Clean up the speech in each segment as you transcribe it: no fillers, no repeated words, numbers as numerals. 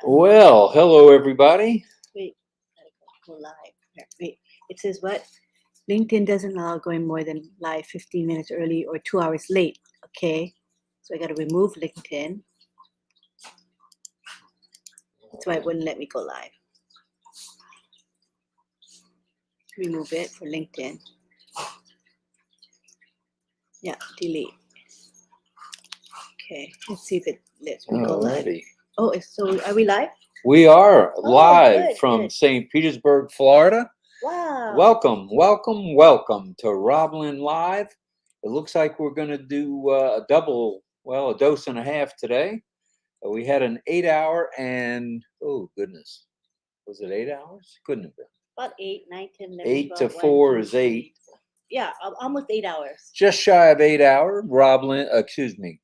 Well, hello everybody. Wait, gotta go live. Here, wait, it says what? LinkedIn doesn't allow going more than live 15 minutes early or 2 hours late. Okay, so I got to remove LinkedIn. That's why it wouldn't let me go live. Remove it for LinkedIn. Yeah, delete. Okay, let's see if it lets me go live. Alrighty. Oh, so are we live? We are live good, from good. St. Petersburg, Florida. Wow. Welcome to RobLynnLive. It looks like we're going to do a dose and a half today. We had an 8 hour and, oh goodness, was it 8 hours? Couldn't have been. About 8, 9, 10, 11, 8 12, to 1, 4 2, is 3. 8. Yeah, almost 8 hours. Just shy of 8 hour. Excuse me.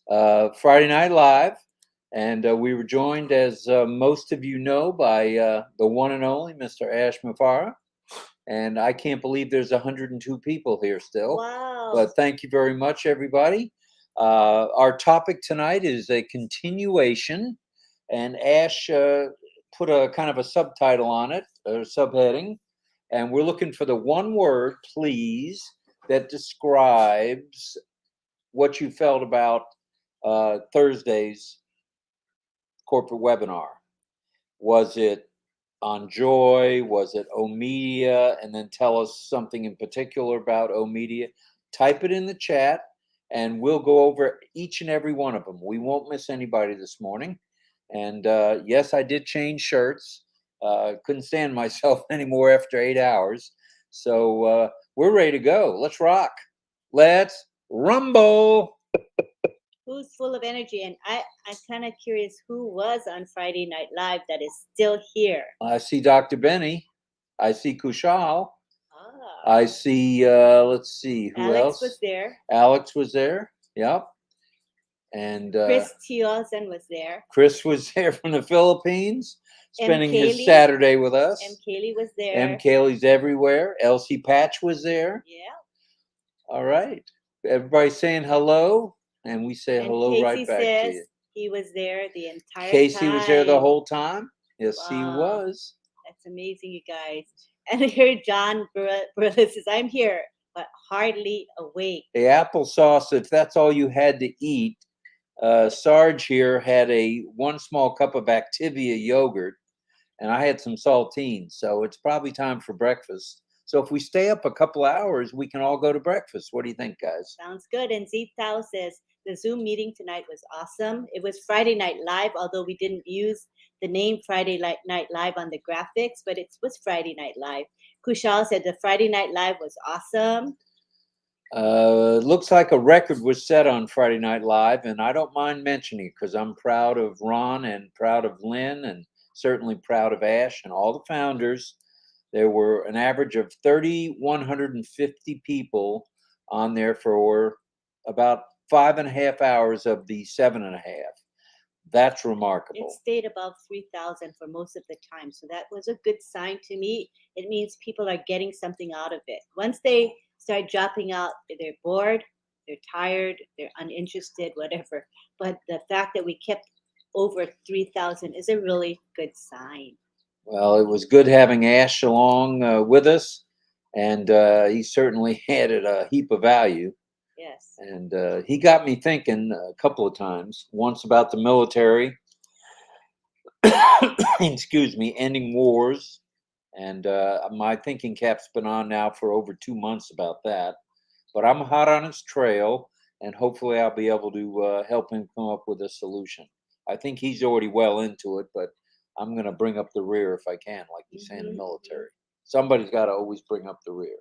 Friday Night Live. And we were joined, as most of you know, by the one and only Mr. Ash Mufara. And I can't believe there's 102 people here still. Wow. But thank you very much, everybody. Our topic tonight is a continuation. And Ash put a kind of a subtitle on it, or subheading. And we're looking for the one word, please, that describes what you felt about Thursday's corporate webinar. Was it on Joy? Was it O Media? And then tell us something in particular about O Media. Type it in the chat and we'll go over each and every one of them. We won't miss anybody this morning. And yes, I did change shirts. Couldn't stand myself anymore after 8 hours. So we're ready to go. Let's rock. Let's rumble. Who's full of energy? And I'm kind of curious who was on Friday Night Live that is still here. I see Dr. Benny. I see Kushal. Ah. I see, let's see, who Alex else? was there. Alex was there. Yep. And Chris Thielsen was there. Chris was there from the Philippines, spending his Kaylee. Saturday with us. M. Kaylee was there. M. Kaylee's everywhere. Elsie Patch was there. Yeah. All right. Everybody saying hello. And we say And hello Casey right back says to you. he was there the entire Casey time. was there the whole time. Yes, Wow. he was. That's amazing, you guys. And here John Burles says, I'm here, but hardly awake. The applesauce, if that's all you had to eat, Sarge here had one small cup of Activia yogurt, and I had some saltines. So it's probably time for breakfast. So if we stay up a couple hours, we can all go to breakfast. What do you think, guys? Sounds good. And Z Tao says, the Zoom meeting tonight was awesome. It was Friday Night Live, although we didn't use the name Friday Night Live on the graphics, but it was Friday Night Live. Kushal said the Friday Night Live was awesome. Looks like a record was set on Friday Night Live, and I don't mind mentioning it because I'm proud of Ron and proud of Lynn and certainly proud of Ash and all the founders. There were an average of 3,150 people on there for about 5.5 hours of the 7.5. That's remarkable. It stayed above 3,000 for most of the time. So that was a good sign to me. It means people are getting something out of it. Once they start dropping out, they're bored, they're tired, they're uninterested, whatever. But the fact that we kept over 3,000 is a really good sign. Well, it was good having Ash along with us, and he certainly added a heap of value. Yes. And he got me thinking a couple of times, once about the military, excuse me, ending wars. And my thinking cap's been on now for over 2 months about that. But I'm hot on his trail, and hopefully I'll be able to help him come up with a solution. I think he's already well into it, but I'm going to bring up the rear if I can, like you say in the military. Somebody's got to always bring up the rear.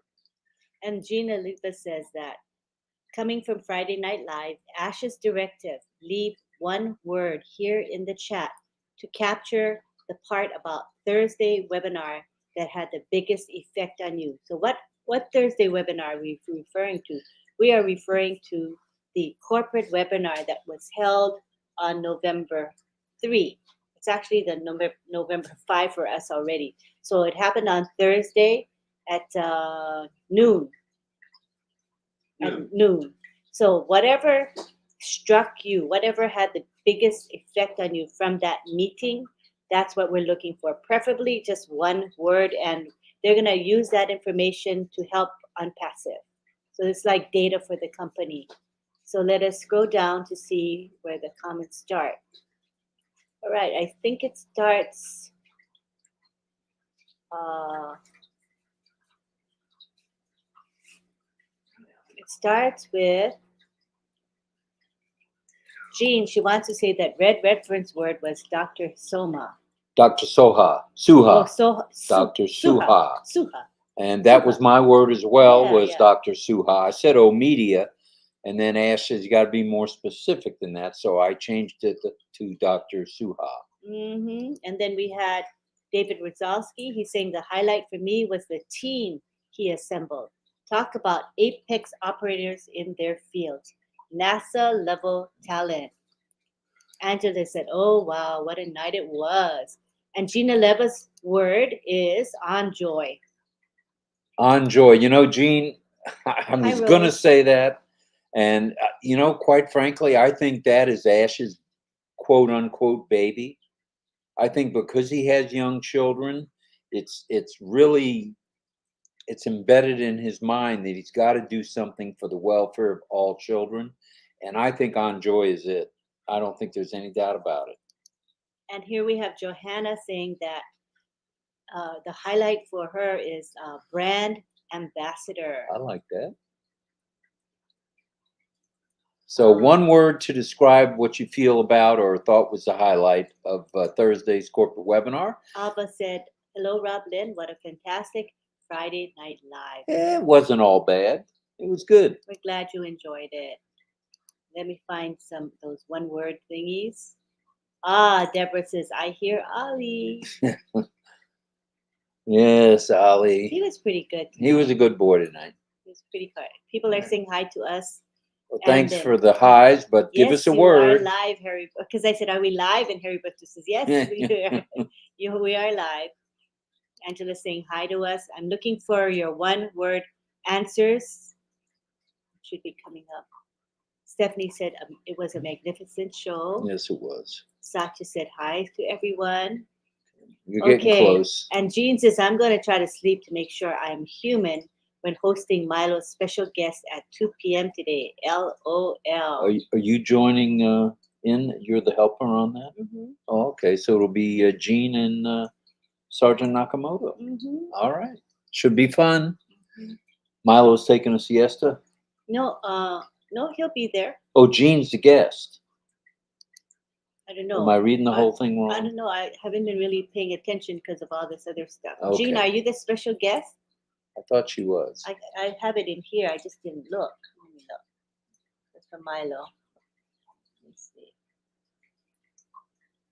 And Gina Lupa says that, coming from Friday Night Live, Ash's directive, leave one word here in the chat to capture the part about Thursday webinar that had the biggest effect on you. So what Thursday webinar are we referring to? We are referring to the corporate webinar that was held on November 3. It's actually the November 5 for us already. So it happened on Thursday at noon. At noon. So whatever struck you, whatever had the biggest effect on you from that meeting. That's what we're looking for. Preferably just one word, and they're going to use that information to help ONPASSIVE. So it's like data for the company. So let us scroll down to see where the comments start. All right, I think it starts. It starts with Jean. She wants to say that red reference word was Dr. Soma. Dr. Suha. Oh, Dr. Suha. Suha. And that was my word as well, was Yeah. Dr. Suha. I said media, and then Ash says you got to be more specific than that, so I changed it to Dr. Suha. And then we had David Rizalski. He's saying the highlight for me was the team he assembled. Talk about apex operators in their fields. NASA level talent. Angela said, oh, wow, what a night it was. And Gina Leva's word is on joy. On joy. You know, Jean, I was going to say that. And, you know, quite frankly, I think that is Ash's quote unquote baby. I think because he has young children, it's embedded in his mind that he's got to do something for the welfare of all children. And I think on joy is it. I don't think there's any doubt about it. And here we have Johanna saying that the highlight for her is brand ambassador. I like that. So one word to describe what you feel about or thought was the highlight of Thursday's corporate webinar. Abba said, hello, RobLynn. What a fantastic Friday Night Live. It wasn't all bad. It was good. We're glad you enjoyed it. Let me find those one-word thingies. Deborah says, I hear Ali. Yes, Ali. He was pretty good tonight. He was a good boy tonight. He was pretty good. People are saying hi to us. Well, thanks for the highs, but give us a word. Yes, you are live, Harry. Because I said, are we live? And Harry Buster says, yes, we are live. Angela's saying hi to us. I'm looking for your one-word answers. Should be coming up. Stephanie said it was a magnificent show. Yes, it was. Satya said hi to everyone. You're getting close. And Jean says, I'm going to try to sleep to make sure I'm human when hosting Milo's special guest at 2 p.m. today. LOL. Are you joining in? You're the helper on that? Mm-hmm. Oh, okay. So it'll be Jean and Sergeant Nakamoto. Mm-hmm. All right. Should be fun. Mm-hmm. Milo's taking a siesta? No, he'll be there. Oh, Jean's the guest. I don't know. Am I reading the whole thing wrong? I don't know. I haven't been really paying attention because of all this other stuff. Okay. Jean, are you the special guest? I thought she was. I have it in here. I just didn't look. Let me look. That's for Milo. Let's see.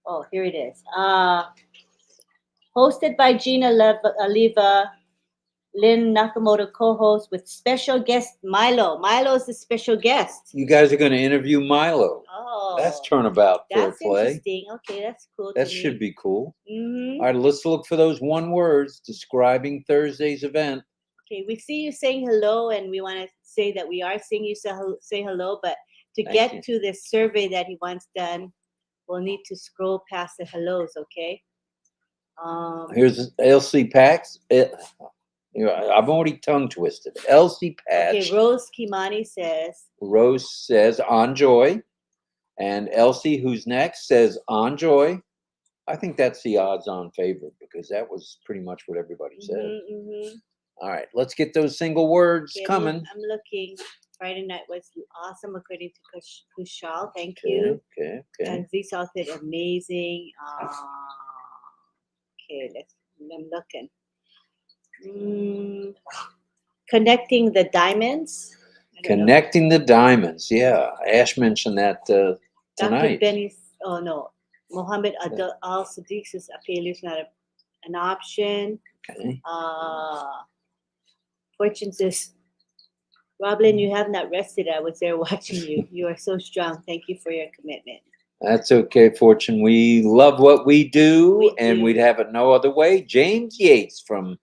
Oh, here it is. Hosted by Gina Leva, Lynn Nakamoto co-host with special guest Milo. Milo's the special guest. You guys are going to interview Milo. Oh, that's turnabout for that's play. Interesting. Okay, that's cool. That should be cool. Mm-hmm. All right, let's look for those one words describing Thursday's event. Okay, we see you saying hello, and we want to say that we are seeing you say hello. But to get to this survey that he wants done, we'll need to scroll past the hellos. Okay. Here's Elsie Pax. I've already tongue twisted. Elsie Patch. Okay, Rose Kimani says. Rose says on joy, and Elsie, who's next, says on joy. I think that's the odds-on favorite because that was pretty much what everybody said. Mm-hmm. All right, let's get those single words coming. I'm looking. Friday night was awesome according to Kushal. Thank you. Okay. And these all said amazing. Okay, I'm looking. Connecting the diamonds. Connecting the diamonds. Yeah, Ash mentioned that tonight. Dr. Benny. Oh no, Mohammed Al Sadiq says failure is not an option. Okay. Fortune says, RobLynn, you have not rested. I was there watching you. You are so strong. Thank you for your commitment. That's okay, Fortune. We love what we do, and we'd have it no other way. James Yates from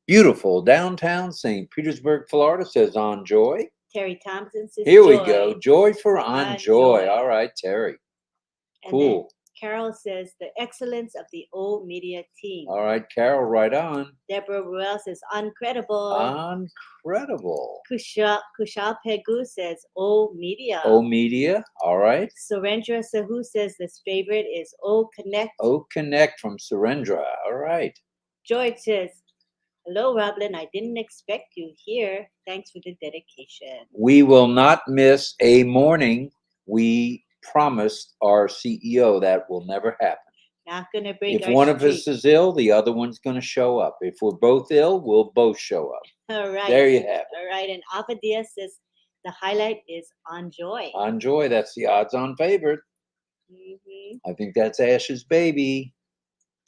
beautiful downtown St. Petersburg, Florida says on joy. Terry Thompson says Here joy. we go. Joy for On on joy. joy. All right, Terry. And then Cool. Carol says the excellence of the O Media team. All right, Carol, right on. Deborah Ruel says uncredible. Incredible. Kushal Pegu says O Media. O Media. All right. Surendra Sahu says this favorite is O Connect. O Connect from Surendra. All right. George says, hello, RobLynn. I didn't expect you here. Thanks for the dedication. We will not miss a morning. We promised our CEO that will never happen. Not going to break If our one of streak. us is ill, the other one's going to show up. If we're both ill, we'll both show up. All right. There you have it. All right. And Alpha Diaz says the highlight is on joy. On joy, that's the odds-on favorite. Mm-hmm. I think that's Ash's baby.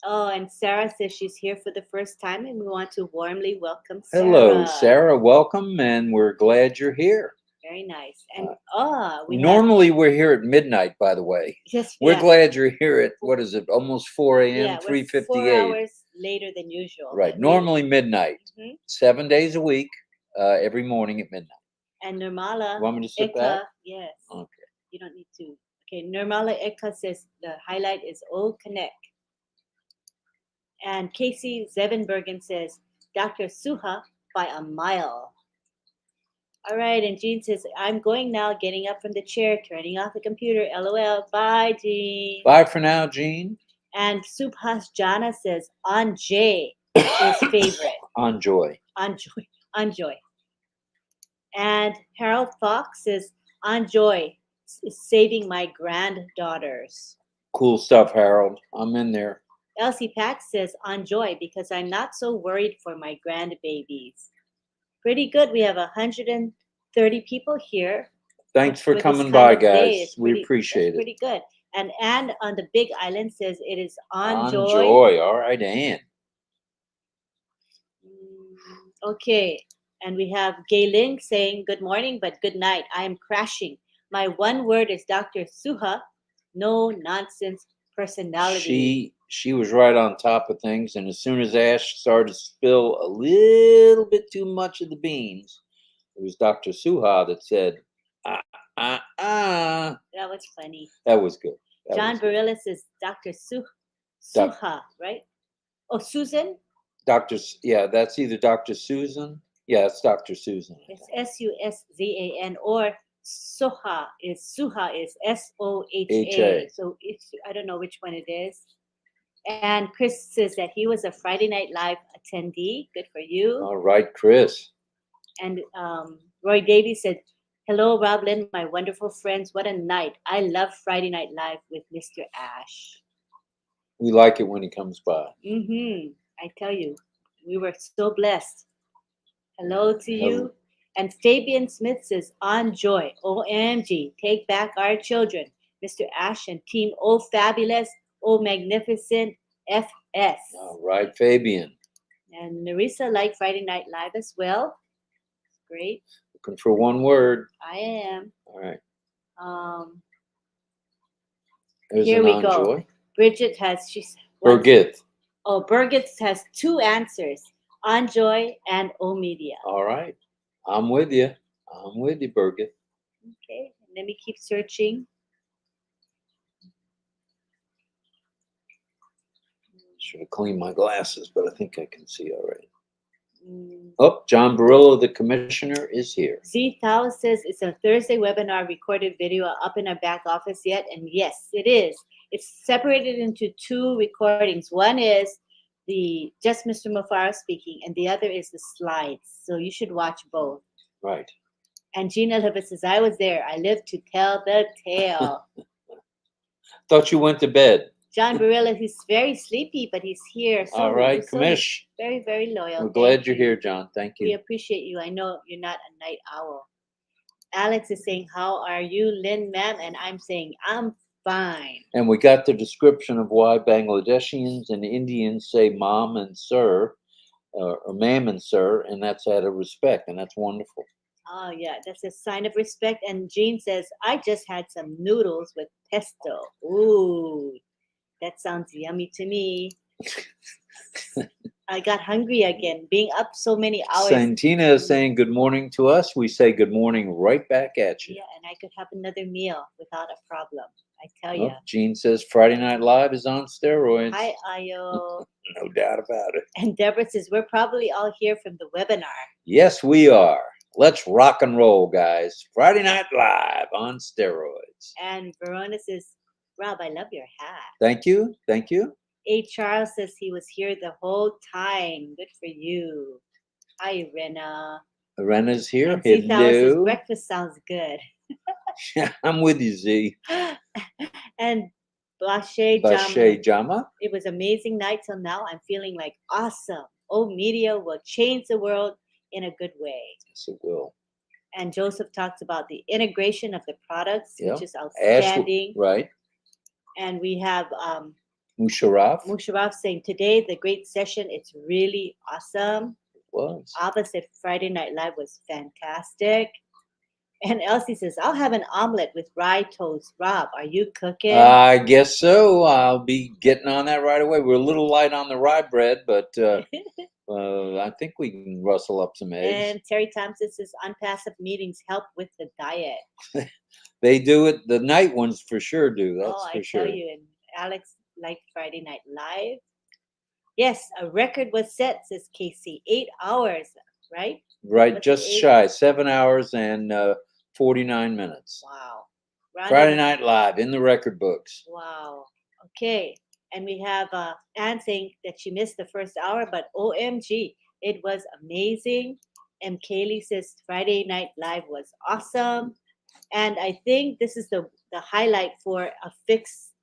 Oh, and Sarah says she's here for the first time, and we want to warmly welcome Sarah. Hello, Sarah. Welcome, and we're glad you're here. Very nice. And normally we're here at midnight, by the way. Yes, we're glad you're here at, what is it, almost 4 a.m., yeah, 3:58. 4 hours later than usual. Right, normally midnight, 7 days a week, every morning at midnight. And Nirmala You want me to sit back? Yes. Okay. You don't need to. Okay, Nirmala Eka says the highlight is O Connect. And Casey Zevenbergen says Dr. Suha by a mile. All right, and Jean says, I'm going now, getting up from the chair, turning off the computer. LOL. Bye, Jean. Bye for now, Jean. And Subhas Jana says, on J is favorite. On joy. On joy. On joy. And Harold Fox says, on joy is saving my granddaughters. Cool stuff, Harold. I'm in there. Elsie Pack says, on joy because I'm not so worried for my grandbabies. Pretty good. We have 130 people here. Thanks for coming by, guys. We appreciate it. Pretty good. And Anne on the Big Island says it is on joy. On joy. All right, Anne. Okay. And we have Gayling saying good morning, but good night. I am crashing. My one word is Dr. Suha. No nonsense personality. She was right on top of things, and as soon as Ash started to spill a little bit too much of the beans, it was Dr. Suha that said, That was funny. That was good. John Barilla says Dr. Suha, right? Oh, Susan? Yeah, that's either Dr. Susan. Yeah, it's Dr. Susan. It's Suszan, or Suha is Soha. So it's, I don't know which one it is. And Chris says that he was a Friday Night Live attendee. Good for you. All right, Chris. And Roy Davies said, hello, RobLynn, my wonderful friends. What a night. I love Friday Night Live with Mr. Ash. We like it when he comes by. I tell you, we were so blessed. Hello to you. And Fabian Smith says, on joy. OMG. Take back our children. Mr. Ash and Team O Fabulous. Oh, magnificent FS. All right, Fabian. And Narissa liked Friday Night Live as well. Great. Looking for one word. I am. All right. Here we go. Joy. Bridget has, Birgit. Oh, Birgit has two answers. On joy and O Media. All right. I'm with you. I'm with you, Birgit. Okay. Let me keep searching. Should have cleaned my glasses, but I think I can see all right. Oh, John Barillo, the commissioner, is here. Z Thao says it's a Thursday webinar recorded video up in our back office yet. And yes, it is. It's separated into two recordings. One is the just Mr. Mufaro speaking, and the other is the slides. So you should watch both. Right. And Gina Levitt says, I was there. I lived to tell the tale. Thought you went to bed. John Barilla, he's very sleepy, but he's here. So all right, so Commish. Very, very loyal. We're glad you're here, John. Thank you. We appreciate you. I know you're not a night owl. Alex is saying, how are you, Lynn, ma'am? And I'm saying, I'm fine. And we got the description of why Bangladeshians and Indians say mom and sir, or ma'am and sir, and that's out of respect, and that's wonderful. Oh, yeah, that's a sign of respect. And Jean says, I just had some noodles with pesto. Ooh, that sounds yummy to me. I got hungry again. Being up so many hours. Santina is saying good morning to us. We say good morning right back at you. Yeah, and I could have another meal without a problem. I tell Oh, you. Gene says Friday Night Live is on steroids. Hi, Ayo. No doubt about it. And Deborah says, we're probably all here from the webinar. Yes, we are. Let's rock and roll, guys. Friday Night Live on steroids. And Verona says, Rob, I love your hat. Thank you. Thank you. A. Charles says he was here the whole time. Good for you. Hi, Rena. Rena's here. And C. Thales says, Hello. breakfast sounds good. I'm with you, Z. And Bashe Bashe Jama. It was amazing night till now. I'm feeling like awesome. Oh, media will change the world in a good way. Yes, it will. And Joseph talks about the integration of the products, Yep. which is outstanding. Right. And we have Musharraf saying today the great session. It's really awesome. It was. Abba said Friday Night Live was fantastic. And Elsie says, I'll have an omelet with rye toast. Rob, are you cooking? I guess so. I'll be getting on that right away. We're a little light on the rye bread, but I think we can rustle up some eggs. And Terry Thompson says, unpassive meetings help with the diet. They do it. The night ones for sure do. That's I for sure. tell you. And Alex liked Friday Night Live. Yes, a record was set, says Casey. 8 hours, right? Right, What's just it, 8? shy. 7 hours and 49 minutes. Wow. Friday Night Live in the record books. Wow. Okay. And we have Anne saying that she missed the first hour, but OMG, it was amazing. And Kaylee says Friday Night Live was awesome. And I think this is the highlight for a fixed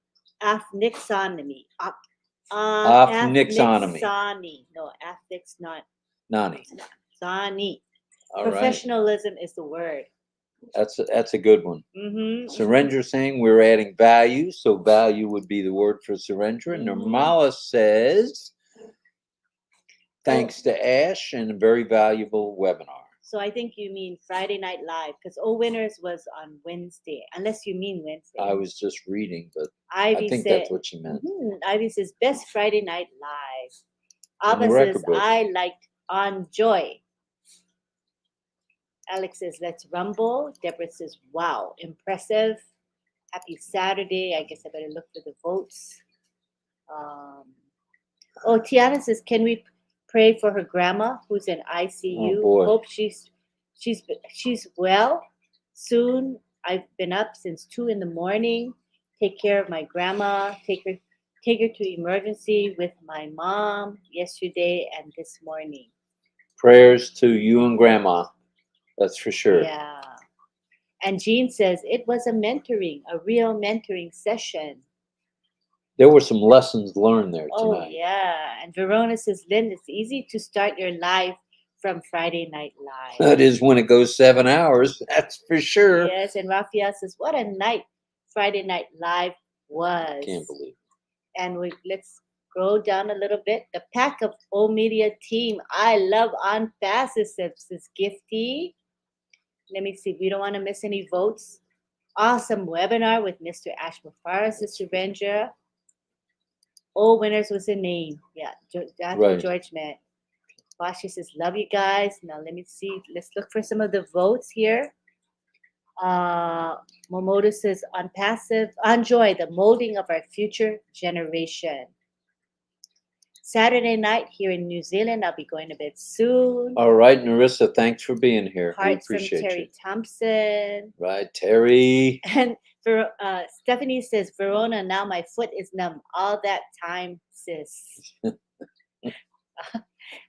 aphnixonomy. Aphnixonomy. No, aphnix not. Nani. Sani. All right. Professionalism is the word. That's a good one. Mm-hmm. Surrender saying we're adding value, so value would be the word for surrender. And Nirmala says, thanks to Ash and a very valuable webinar. So I think you mean Friday Night Live, because O Winners was on Wednesday, unless you mean Wednesday. I was just reading, but Ivy I think said, that's what she meant. Ivy says, best Friday Night Live. Abba says, I liked On Joy. Alex says, let's rumble. Deborah says, wow, impressive. Happy Saturday. I guess I better look for the votes. Tiana says, can we pray for her grandma who's in ICU? Oh, boy. Hope she's well soon. I've been up since 2 a.m. Take care of my grandma. Take her to emergency with my mom yesterday and this morning. Prayers to you and grandma. That's for sure. Yeah. And Jean says it was a real mentoring session. There were some lessons learned there tonight. Oh, yeah. And Verona says, Lynn, it's easy to start your live from Friday Night Live. That is when it goes 7 hours. That's for sure. Yes. And Raphael says, what a night Friday Night Live was. Can't believe it. And let's scroll down a little bit. The pack of O Media team. I love ONPASSIVE, says Gifty. Let me see. We don't want to miss any votes. Awesome webinar with Mr. Ash Mufara, Sister Benja. All winners was a name. Yeah, that's what George meant. Bashi says, love you guys. Now let me see. Let's look for some of the votes here. Momoto says, ONPASSIVE, enjoy the molding of our future generation. Saturday night here in New Zealand. I'll be going to bed soon. All right, Narissa, thanks for being here. Hearts we appreciate from Terry you. Thompson. Right, Terry. And Stephanie says, Verona, now my foot is numb. All that time, sis.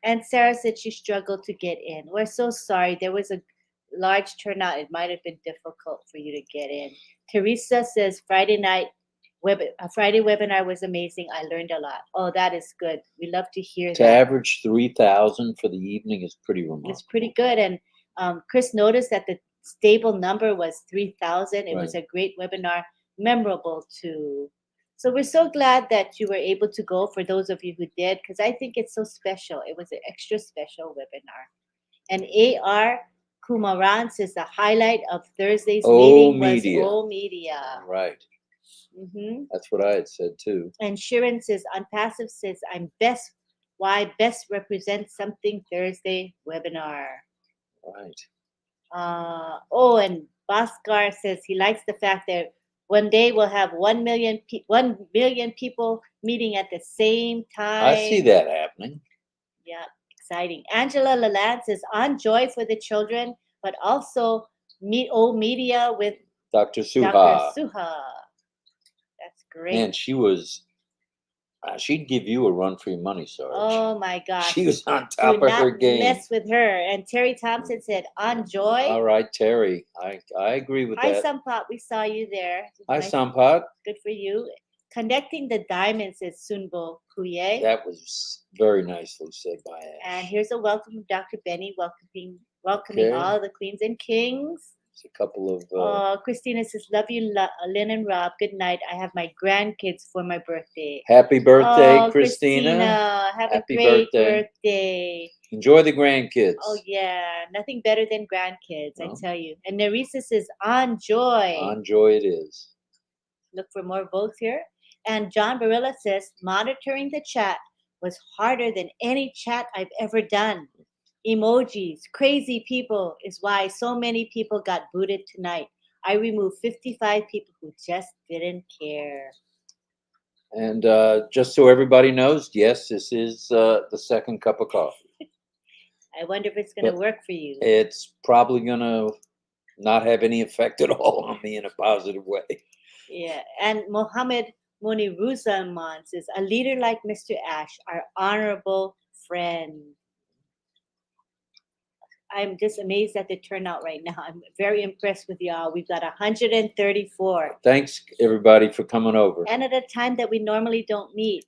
And Sarah said she struggled to get in. We're so sorry. There was a large turnout. It might have been difficult for you to get in. Teresa says, Friday webinar was amazing. I learned a lot. Oh, that is good. We love to hear that. To average 3,000 for the evening is pretty remarkable. It's pretty good. And Chris noticed that the stable number was 3,000. It was a great webinar, memorable too. So we're so glad that you were able to go, for those of you who did, because I think it's so special. It was an extra special webinar. And A.R. Kumaran says the highlight of Thursday's meeting was O Media. Right. That's what I had said too. And Sharon says, ONPASSIVE says, I'm best Why best represents something Thursday webinar. Right. And Bhaskar says he likes the fact that one day we'll have 1 million people meeting at the same time. I see that happening. Yeah, exciting. Angela Lalande says on joy for the children, but also media with Dr. Suha. Dr. Suha. That's great. Man, she was. She'd give you a run for your money, Sarge. Oh my gosh. She was on top of her game. Mess with her. And Terry Thompson said, on joy. All right, Terry. I agree with that. Hi, Sampot. We saw you there. Hi, Sampot. Good for you. Connecting the diamonds is Sunbo Kuye. That was very nicely said by Ash. And here's a welcome from Dr. Benny, welcoming all the queens and kings. It's a couple of. Christina says, love you, Lynn and Rob. Good night. I have my grandkids for my birthday. Happy birthday, Christina. Have a great birthday. Enjoy the grandkids. Oh, yeah. Nothing better than grandkids, I tell you. And Nerissa says, on joy. On joy it is. Look for more votes here. And John Barilla says, monitoring the chat was harder than any chat I've ever done. Emojis, crazy people is why so many people got booted tonight. I removed 55 people who just didn't care. And just so everybody knows, yes, this is the second cup of coffee. I wonder if it's going to work for you. It's probably going to not have any effect at all on me in a positive way. Yeah, and Mohammed Muniruzzaman says, a leader like Mr. Ash, our honorable friend. I'm just amazed at the turnout right now. I'm very impressed with y'all. We've got 134. Thanks, everybody, for coming over. And at a time that we normally don't meet.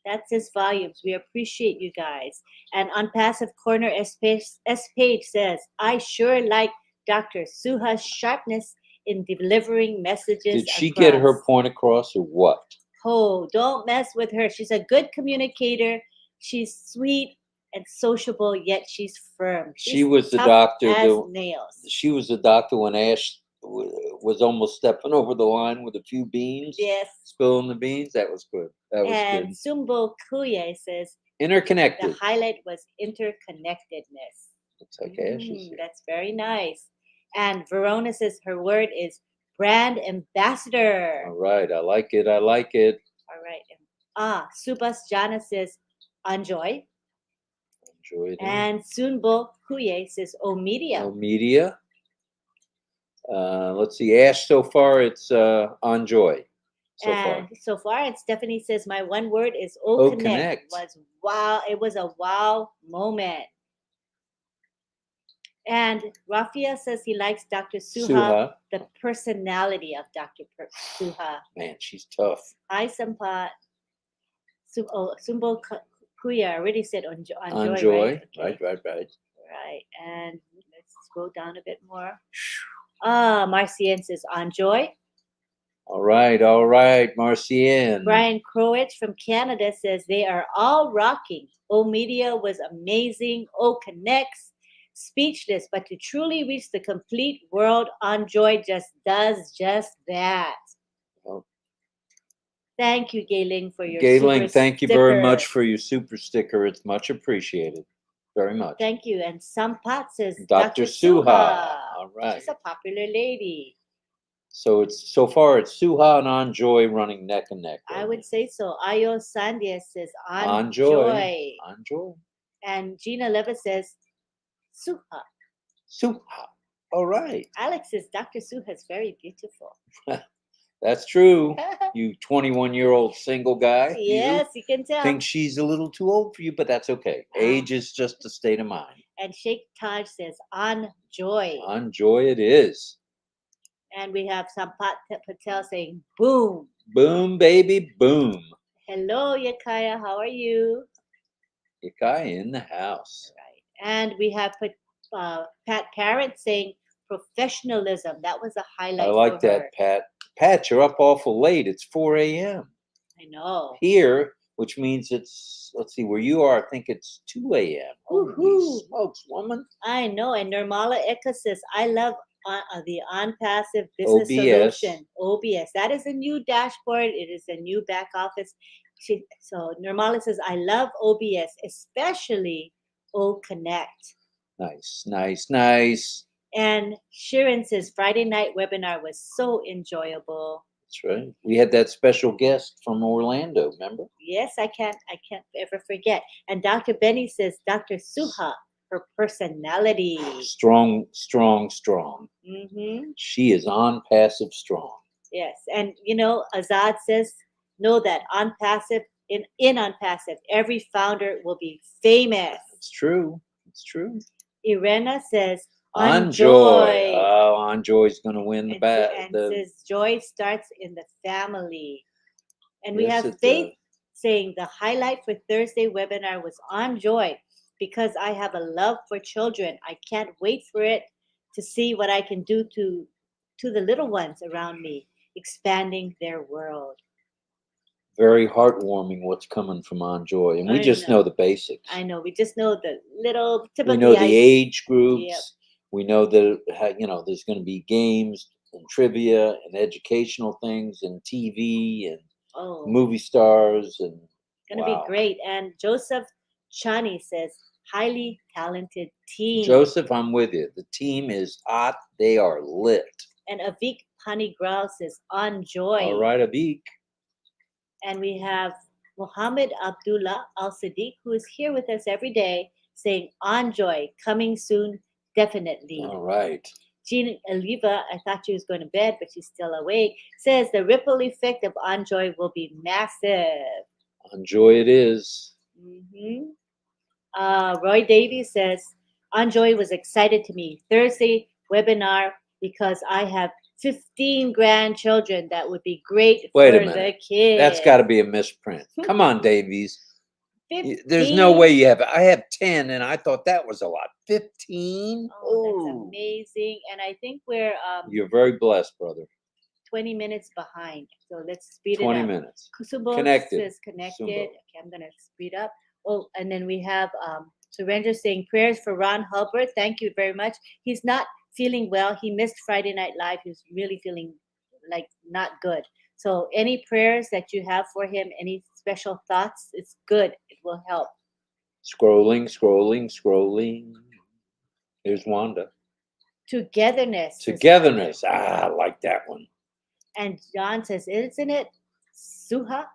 That says volumes. We appreciate you guys. And on Passive Corner, S. Page says, I sure like Dr. Suha's sharpness in delivering messages. Did she get her point across or what? Oh, don't mess with her. She's a good communicator. She's sweet and sociable, yet she's firm. She was the doctor. Nails. She was the doctor when Ash was almost stepping over the line with a few beans. Yes. Spilling the beans. That was good. That was good. And Sumbo Kuye says, interconnected. The highlight was interconnectedness. Looks like Ash's. That's very nice. And Verona says her word is brand ambassador. All right. I like it. I like it. All right. Subas Jana says, enjoy. Enjoy it. And Sunbo Kuye says, oh, media. Oh, media. Let's see. Ash, so far, it's on joy. So far, and Stephanie says, my one word is connect. Was wow. It was a wow moment. And Rafia says he likes Dr. Suha, the personality of Dr. Suha. Man, she's tough. Hi, Sampat. Sumbo Kuya already said on joy. Right? Okay. Right. Right. And let's go down a bit more. Marcian says on joy. All right, Marcian. Brian Crowich from Canada says they are all rocking. O Media was amazing. O Connects. Speechless, but to truly reach the complete world, On Joy just does just that. Oh. Thank you, Gayling, for your Gayling, thank you very sticker. much for your super sticker. It's much appreciated. Very much. Thank you. And Sampat says Dr. Suha. All right. She's a popular lady. So so far it's Suha and On Joy running neck and neck. I would say so. Ayo Sandia says On Joy. On Joy. And Gina Levis says Suha. Suha. All right. Alex says Dr. Suha is very beautiful. That's true. You 21-year-old single guy. Yes, you can tell. Think she's a little too old for you, but that's okay. Age is just a state of mind. And Sheikh Taj says On Joy. On Joy it is. And we have Sampat Patel saying boom. Boom, baby, boom. Hello, Yakaya. How are you? Yakaya in the house. Right. And we have Pat Parent saying professionalism. That was a highlight. I like that, Pat. Pat, you're up awful late. It's 4 a.m. I know. Here, which means it's, let's see, where you are, I think it's 2 a.m. Holy smokes, woman. I know. And Nirmala Eka says, I love the ONPASSIVE Business OBS. Solution. OBS. That is a new dashboard. It is a new back office. So Nirmala says, I love OBS, especially O Connect. Nice, nice, nice. And Sharon says, Friday night webinar was so enjoyable. That's right. We had that special guest from Orlando, remember? Yes, I can't ever forget. And Dr. Benny says, Dr. Suha, her personality. Strong, strong, strong. Mm-hmm. She is on passive strong. Yes. And Azad says, know that on passive, in on passive, every founder will be famous. It's true. It's true. Irena says, On on joy. joy. Oh, on joy's going to win the bat. And says, joy starts in the family. And we Yes, have it Faith does. saying the highlight for Thursday webinar was on joy because I have a love for children. I can't wait for it to see what I can do to the little ones around me, expanding their world. Very heartwarming what's coming from On Joy. And we just know the basics. I know. We just know the little We know the age groups. Yep. We know that, there's going to be games and trivia and educational things and TV and movie stars. And going to be great. And Joseph Chani says, highly talented team. Joseph, I'm with you. The team is hot. They are lit. And Avik Panigrao says, on joy. All right, Avik. And we have Muhammad Abdullah Al-Sadiq, who is here with us every day, saying, on joy, coming soon, definitely. All right. Jean Oliva, I thought she was going to bed, but she's still awake, says the ripple effect of on joy will be massive. On joy it is. Mm-hmm. Roy Davies says, on joy was excited to me. Thursday webinar because I have 15 grandchildren. That would be great for the kids. That's got to be a misprint. Come on, Davies. 15? There's no way you have it. I have 10, and I thought that was a lot. 15? Oh, that's amazing. And I think we're you're very blessed, brother. 20 minutes behind. So let's speed it up. 20 minutes. Kusumbo Connected. says connected. Okay, I'm going to speed up. Oh, and then we have Surrender saying prayers for Ron Hulbert. Thank you very much. He's not feeling well. He missed Friday Night Live. He was really feeling like not good. So any prayers that you have for him, any special thoughts, it's good. It will help. Scrolling, scrolling, scrolling. There's Wanda. Togetherness. Togetherness. I like that one. And John says, isn't it Suha?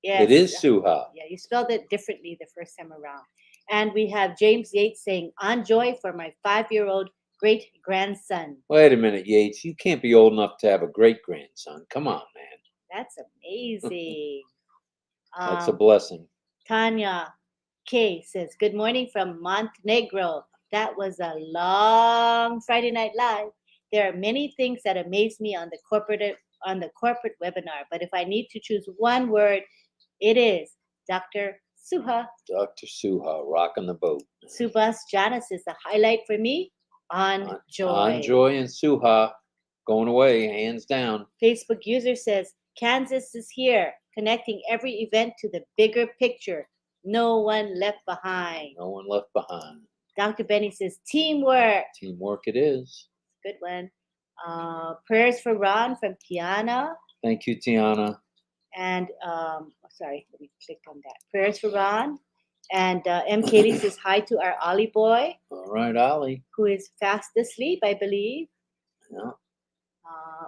Yes. It is Suha. Yeah, you spelled it differently the first time around. And we have James Yates saying, on joy for my 5-year-old great-grandson. Wait a minute, Yates. You can't be old enough to have a great-grandson. Come on, man. That's amazing. That's a blessing. Tanya K says, good morning from Montenegro. That was a long Friday Night Live. There are many things that amaze me on the corporate webinar, but if I need to choose one word, it is Dr. Suha. Dr. Suha, rocking the boat. Subhas Janas is the highlight for me. On joy. On joy and Suha, going away, hands down. Facebook user says, Kansas is here, connecting every event to the bigger picture. No one left behind. No one left behind. Dr. Benny says, teamwork. Teamwork it is. Good one. Prayers for Ron from Tiana. Thank you, Tiana. And, sorry, let me click on that. Prayers for Ron. And M. Katie says hi to our Ollie boy. All right, Ollie. Who is fast asleep, I believe. Yeah.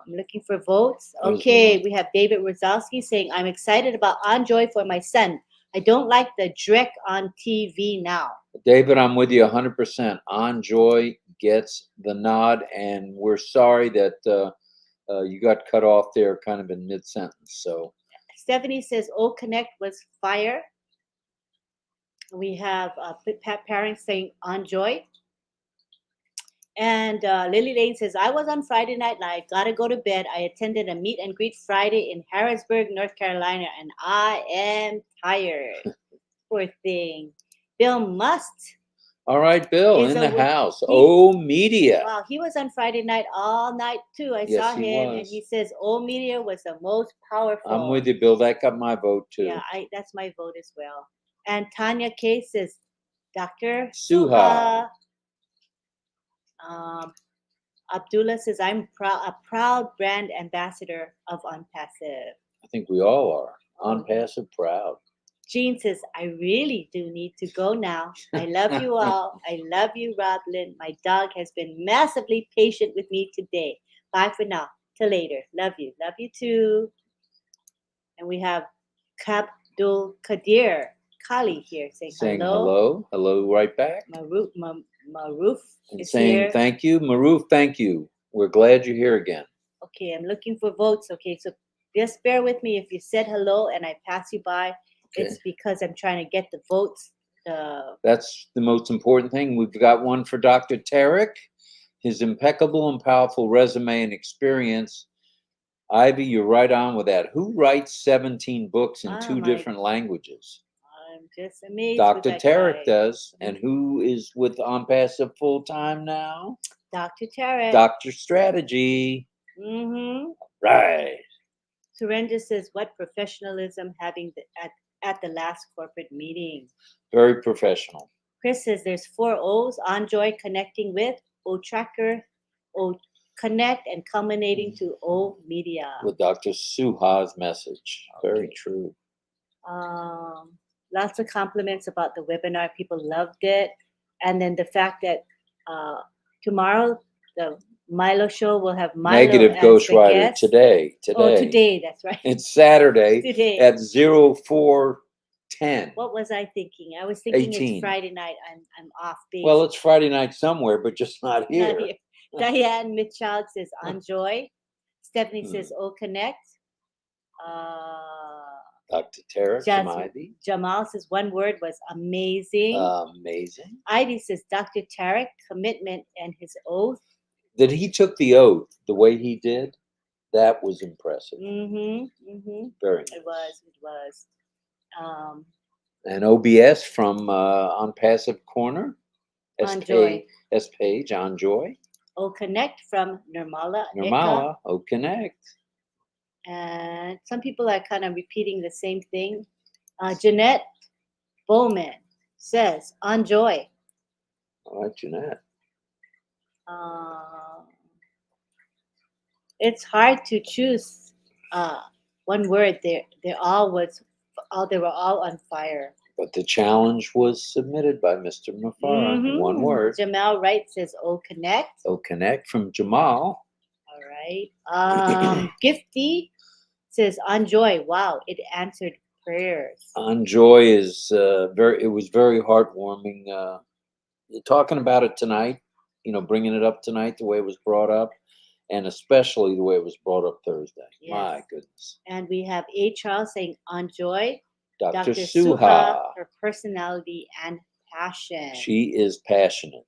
I'm looking for votes. Okay, we have David Rosowski saying, I'm excited about On Joy for my son. I don't like the Drek on TV now. David, I'm with you 100%. On Joy gets the nod, and we're sorry that you got cut off there kind of in mid-sentence. So Stephanie says, Oh, Connect was fire. We have Pat Parent saying On Joy. And Lily Lane says, I was on Friday Night Live, gotta go to bed. I attended a meet and greet Friday in Harrisburg, North Carolina, and I am tired. Poor thing. Bill Must. All right, Bill, in the house. Oh, Media. Wow, he was on Friday night all night too. I saw him, and he says, Oh, Media was the most powerful. I'm with you, Bill. That got my vote too. Yeah, that's my vote as well. And Tanya K says, Dr. Suha. Abdullah says, I'm a proud brand ambassador of ONPASSIVE. I think we all are. ONPASSIVE proud. Jean says, I really do need to go now. I love you all. I love you, RobLynn. My dog has been massively patient with me today. Bye for now. Till later. Love you. Love you too. And we have Kabdul Kadir Kali here saying hello. Hello right back. Maruf And is saying here. thank you. Maruf, thank you. We're glad you're here again. Okay, I'm looking for votes. Okay, so just bear with me. If you said hello and I pass you by, it's because I'm trying to get the votes. That's the most important thing. We've got one for Dr. Tarek, his impeccable and powerful resume and experience. Ivy, you're right on with that. Who writes 17 books in two different languages? I'm just amazed. Dr. With that Tarek guy. does. And who is with ONPASSIVE full time now? Dr. Tarek. Dr. Strategy. Mm-hmm. Right. Surrender says, what professionalism having at the last corporate meeting. Very professional. Chris says there's 4 O's: on-joy, connecting with, O-tracker, O-connect, and culminating to O-media. With Dr. Suha's message. Okay. Very true. Lots of compliments about the webinar. People loved it. And then the fact that tomorrow the Milo show will have Milo Negative as Ghostwriter guest. today. Oh, today, that's right. It's Saturday Today. at 04:10. What was I thinking? I was thinking 18. It's Friday night. I'm off base. Well, it's Friday night somewhere, but just not here. Not here. Diane Mitchell says on joy. Stephanie says oh connect. Dr. Tarek from Ivy. Jamal says one word was amazing. Amazing. Ivy says Dr. Tarek, commitment and his oath. That he took the oath the way he did, that was impressive. Mm-hmm. Mm-hmm. Very nice. It was. And OBS from ONPASSIVE Corner. On Joy. S Page, on Joy. O Connect from Nirmala. Nirmala, O Connect. And some people are kind of repeating the same thing. Jeanette Bowman says, on Joy. All right, Jeanette. It's hard to choose one word. They were all on fire. But the challenge was submitted by Mr. Mafara. Mm-hmm. One word. Jamal Wright says, O Connect. O Connect from Jamal. All right. Gifty says, on Joy. Wow, it answered prayers. On Joy is it was very heartwarming. Talking about it tonight, bringing it up tonight the way it was brought up, and especially the way it was brought up Thursday. Yes. My goodness. And we have A. Charles saying, on Joy. Dr. Suha. Her personality and passion. She is passionate,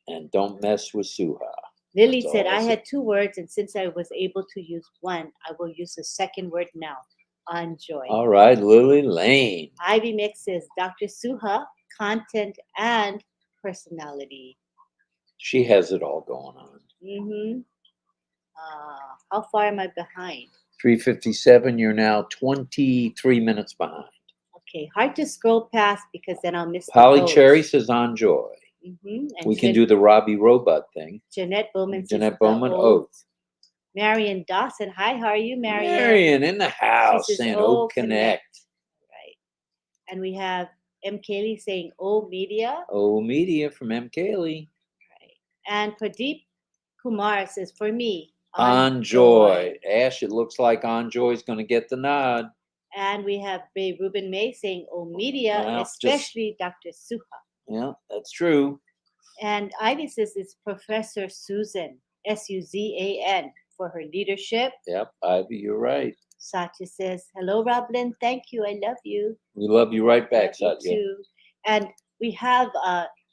and don't mess with Suha. Lily said, I had 2 words, and since I was able to use one, I will use the second word now. On Joy. All right, Lily Lane. Ivy Mix says, Dr. Suha, content and personality. She has it all going on. Mm-hmm. How far am I behind? 3:57. You're now 23 minutes behind. Okay, hard to scroll past because then I'll miss Polly the Cherry says on Joy. Mm-hmm. We can do the Robbie Robot thing. Jeanette Bowman says Oath. Marion Dawson. Hi, how are you, Marion? Marion in the house saying O Connect. Right. And we have M. Kaylee saying O Media. O Media from M. Kaylee. Right. And Pradeep Kumar says, for me, on Joy. Ash, it looks like On Joy is going to get the nod. And we have Bay Ruben May saying, oh, media, especially Dr. Suha. Yeah, that's true. And Ivy says it's Professor Susan, Suzan, for her leadership. Yep, Ivy, you're right. Satya says, hello, RobLynn. Thank you. I love you. We love you right back, Satya. Too. And we have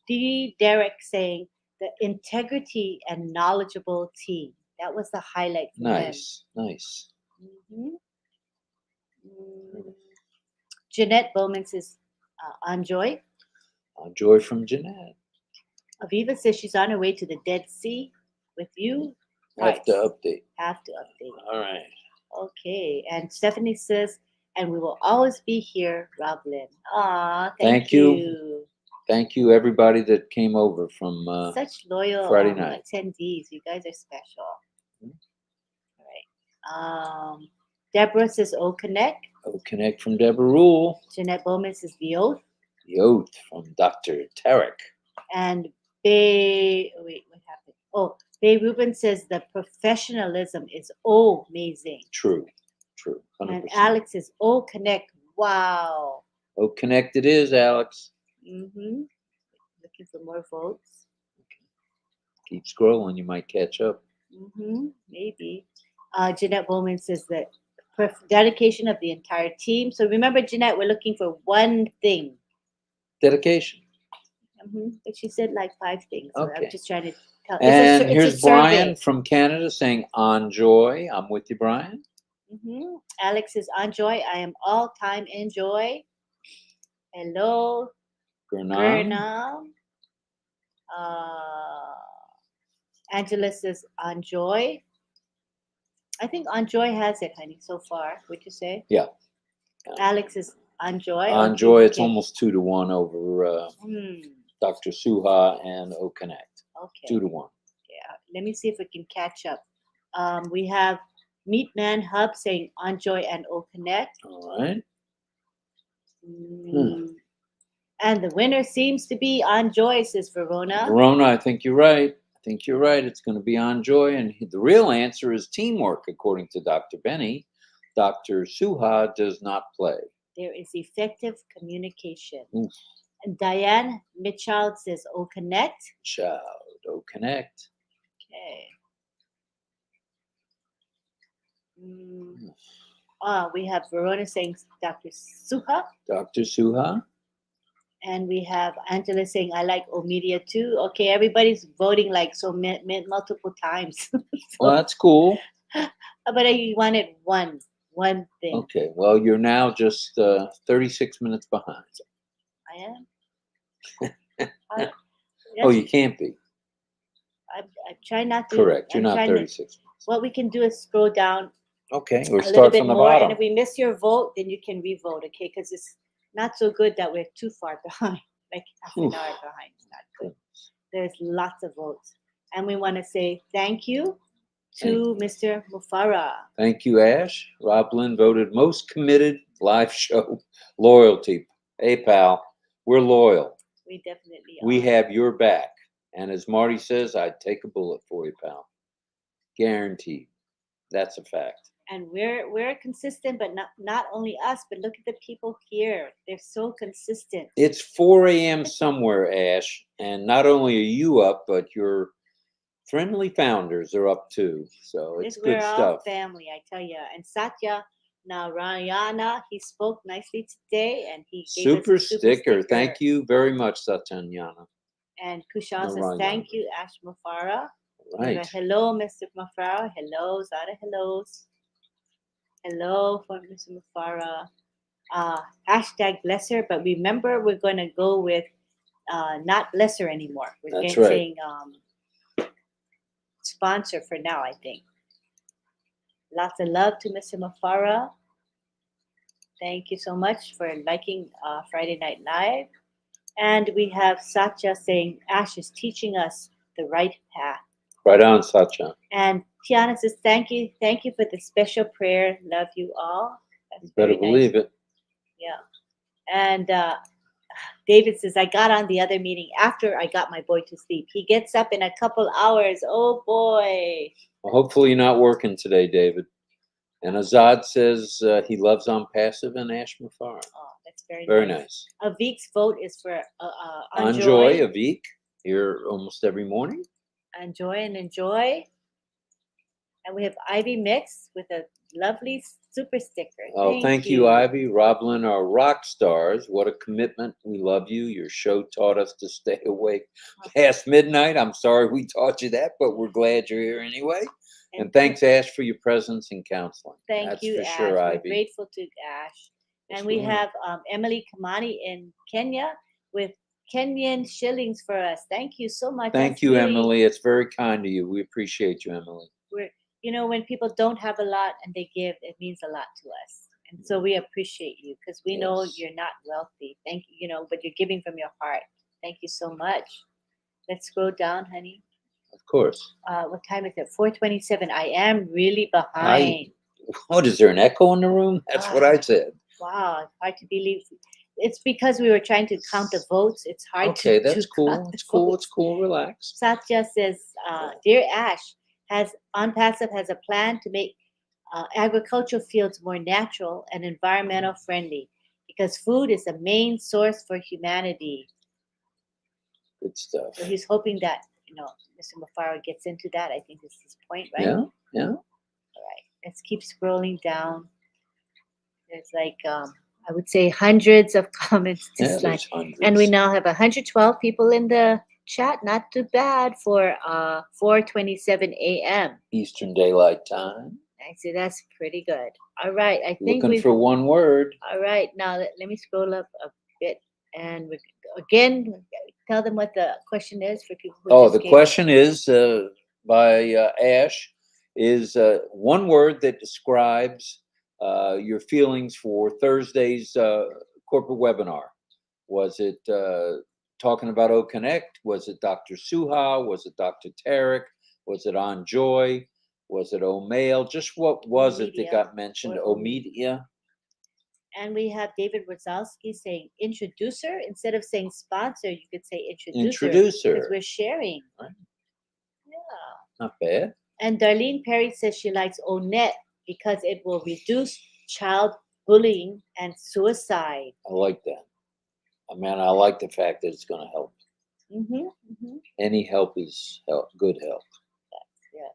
D. Derek saying, the integrity and knowledgeable team. That was the highlight for nice, them. Nice. Mm-hmm. Jeanette Bowman says, on Joy. On Joy from Jeanette. Aviva says she's on her way to the Dead Sea with you. Have to update. All right. Okay. And Stephanie says, and we will always be here, RobLynn. Aw, thank you. Thank you, everybody that came over from such loyal Friday night attendees. You guys are special. Mm-hmm. All right. Deborah says, O Connect. Connect from Deborah Rule. Jeanette Bowman says the oath. The Oath from Dr. Tarek. And Bay, wait, what happened? Oh, Bay Ruben says the professionalism is amazing. True. 100%. And Alex says, connect. Wow. Connect it is, Alex. Mm-hmm. Looking for more votes. Keep scrolling, you might catch up. Mm-hmm. Maybe. Jeanette Bowman says that dedication of the entire team. So remember, Jeanette, we're looking for one thing. Dedication. Mm-hmm. But she said like 5 things. So Okay. I'm just trying to tell. And it's a here's survey. Brian from Canada saying, enjoy. I'm with you, Brian. Mm-hmm. Alex says, enjoy. I am all time enjoy. Hello. Gernam. Angela says, enjoy. I think enjoy has it, honey, so far. Would you say? Yeah. Alex is enjoy. Enjoy. It's Okay. almost 2-1 over Dr. Suha and Connect. Okay. 2-1. Yeah. Let me see if we can catch up. We have Meatman Hub saying enjoy and Connect. All right. And the winner seems to be enjoy, says Verona. Verona, I think you're right. It's going to be enjoy. And the real answer is teamwork, according to Dr. Benny. Dr. Suha does not play. There is effective communication. And Diane Mitchell says, Connect. Child, Connect. Okay. We have Verona saying Dr. Suha. Dr. Suha. And we have Angela saying, I like Omedia too. Okay, everybody's voting like so multiple times. Well, that's cool. But I wanted one thing. Okay, well, you're now just 36 minutes behind. I am? You can't be. I'm trying not to. Correct, you're not 36 minutes. What we can do is scroll down Okay, or a little start bit from the more. bottom. And if we miss your vote, then you can re-vote, okay? Because it's not so good that we're too far behind, like half an hour behind. It's not good. There's lots of votes. And we want to say thank you to Mr. Mufara. Thank you, Ash. RobLynn voted most committed live show loyalty. Hey, pal, we're loyal. We definitely are. We have your back. And as Marty says, I'd take a bullet for you, pal. Guaranteed. That's a fact. And we're consistent, but not only us, but look at the people here. They're so consistent. It's 4 a.m. somewhere, Ash. And not only are you up, but your friendly founders are up too. So it's good stuff. We're all family, I tell you. And Satya Narayana, he spoke nicely today, and he gave us a super sticker. Thank you very much, Satyanyana. And Kushal says, thank you, Ash Mufara. Right. Hello, Mr. Mufara. Hello, Zara. Hellos. Hello for Mr. Mufara. Hashtag bless her. But remember, we're going to go with not bless her anymore. We're saying sponsor for now, I think. Lots of love to Mr. Mufara. Thank you so much for liking Friday Night Live. And we have Satya saying, Ash is teaching us the right path. Right on, Satya. And Tiana says, thank you for the special prayer. Love you all. That's better believe it. Yeah. And David says, I got on the other meeting after I got my boy to sleep. He gets up in a couple hours. Oh, boy. Well, hopefully you're not working today, David. And Azad says he loves ONPASSIVE and Ash Mufara. Oh, that's very nice. Avik's vote is for Enjoy, Avik, here almost every morning. Enjoy and enjoy. And we have Ivy Mix with a lovely super sticker. Oh, thank you, Ivy. RobLynn are rock stars. What a commitment. We love you. Your show taught us to stay awake past midnight. I'm sorry we taught you that, but we're glad you're here anyway. And thanks, Ash, for your presence and counseling. Thank you, for Ash. sure, We're Ivy. grateful to Ash. And we have Emily Kamani in Kenya with Kenyan shillings for us. Thank you so much. Thank you, Emily. It's very kind of you. We appreciate you, Emily. When people don't have a lot and they give, it means a lot to us. And so we appreciate you because we know you're not wealthy. Thank you, but you're giving from your heart. Thank you so much. Let's scroll down, honey. Of course. What time is it? 4:27. I am really behind. What is there, an echo in the room? That's what I Ah, said. wow, hard to believe. It's because we were trying to count the votes. It's hard Okay, to that's count cool. the It's cool. It's votes. cool. Relax. Satya says, "Dear Ash, has OnPassive has a plan to make agricultural fields more natural and environmental friendly because food is the main source for humanity." Good stuff. So he's hoping that Mr. Mafaro gets into that. I think this is his point, right? Yeah, yeah. All right. Let's keep scrolling down. There's like I would say hundreds of comments Yeah, this line. there's hundreds. And we now have 112 people in the chat. Not too bad for 4:27 a.m. Eastern Daylight Time. I see that's pretty good. All right, I think Looking we. for one word. All right, now let me scroll up a bit and again tell them what the question is for people who. Oh, just the came question is by Ash is one word that describes your feelings for Thursday's corporate webinar. Was it talking about O Connect? Was it Dr. Suha? Was it Dr. Tarek? Was it On Joy? Was it O Mail? Just what was it that Media got mentioned? or O Media? And we have David Wazowski saying introducer. Instead of saying sponsor, you could say introducer. Because Introducer. we're sharing. Right. Yeah. Not bad. And Darlene Perry says she likes ONET because it will reduce child bullying and suicide. I like that. I mean, I like the fact that it's going to help. Any help is help, good help. Yes.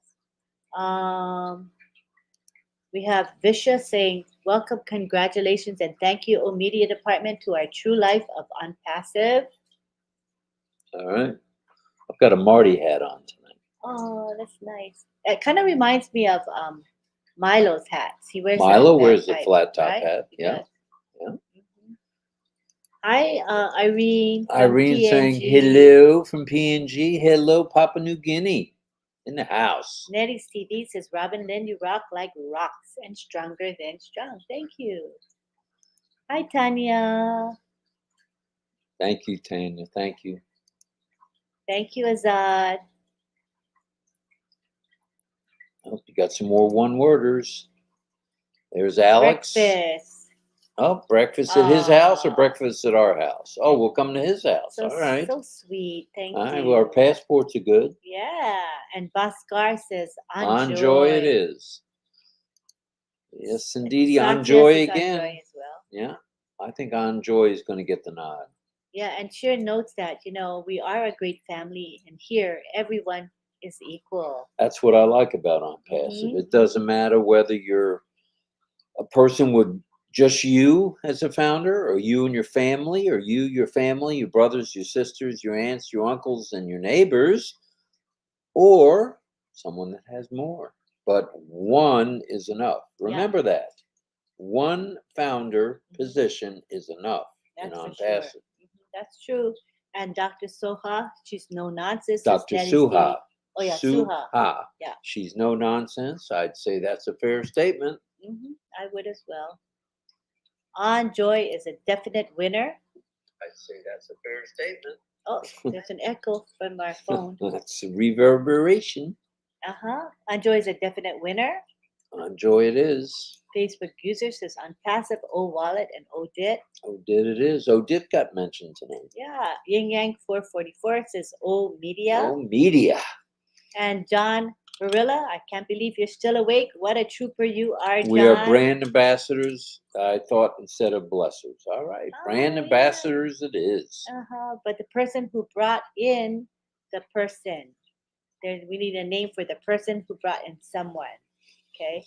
We have Visha saying, welcome, congratulations, and thank you, O Media Department, to our true life of OnPassive. All right. I've got a Marty hat on tonight. Oh, that's nice. It kind of reminds me of Milo's hats. He wears Milo that wears the type, flat top right? hat. He Yeah. does. Yeah. Hi, Irene. From Irene saying PNG. hello from PNG. Hello, Papua New Guinea. In the house. Nettie's TV says, RobLynn, you rock like rocks and stronger than strong. Thank you. Hi, Tanya. Thank you, Tanya. Thank you. Thank you, Azad. Oh, you got some more one-worders. There's Alex. Breakfast. Oh, breakfast at his house or breakfast at our house? Oh, we'll come to his house. All right. So sweet. Thank All right. you. Well, our passports are good. Yeah. And Bhaskar says, Enjoy it is. Yes, indeed. Enjoy again. Enjoy as well. Yeah. I think Enjoy is going to get the nod. Yeah. And Share notes that, we are a great family. And here, everyone is equal. That's what I like about OnPassive. It doesn't matter whether you're a person with just you as a founder, or you and your family, or you, your family, your brothers, your sisters, your aunts, your uncles, and your neighbors, or someone that has more. But one is enough. Remember that. One founder position is enough in OnPassive. Sure. That's true. And Dr. Soha, she's no nonsense. Dr. Suha. Oh, yeah, Suha. Yeah. She's no nonsense. I'd say that's a fair statement. I would as well. On Joy is a definite winner. I'd say that's a fair statement. Oh, there's an echo from our phone. That's reverberation. On Joy is a definite winner. On Joy it is. Facebook user says OnPassive, O Wallet, and Odit. Odit it is. Odit got mentioned tonight. Yeah. Yin Yang 444 says O Media. O Media. And John Barilla, I can't believe you're still awake. What a trooper you are, John. We are brand ambassadors, I thought, instead of blessers. All right. Brand ambassadors it is. But the person who brought in the person, we need a name for the person who brought in someone. Okay.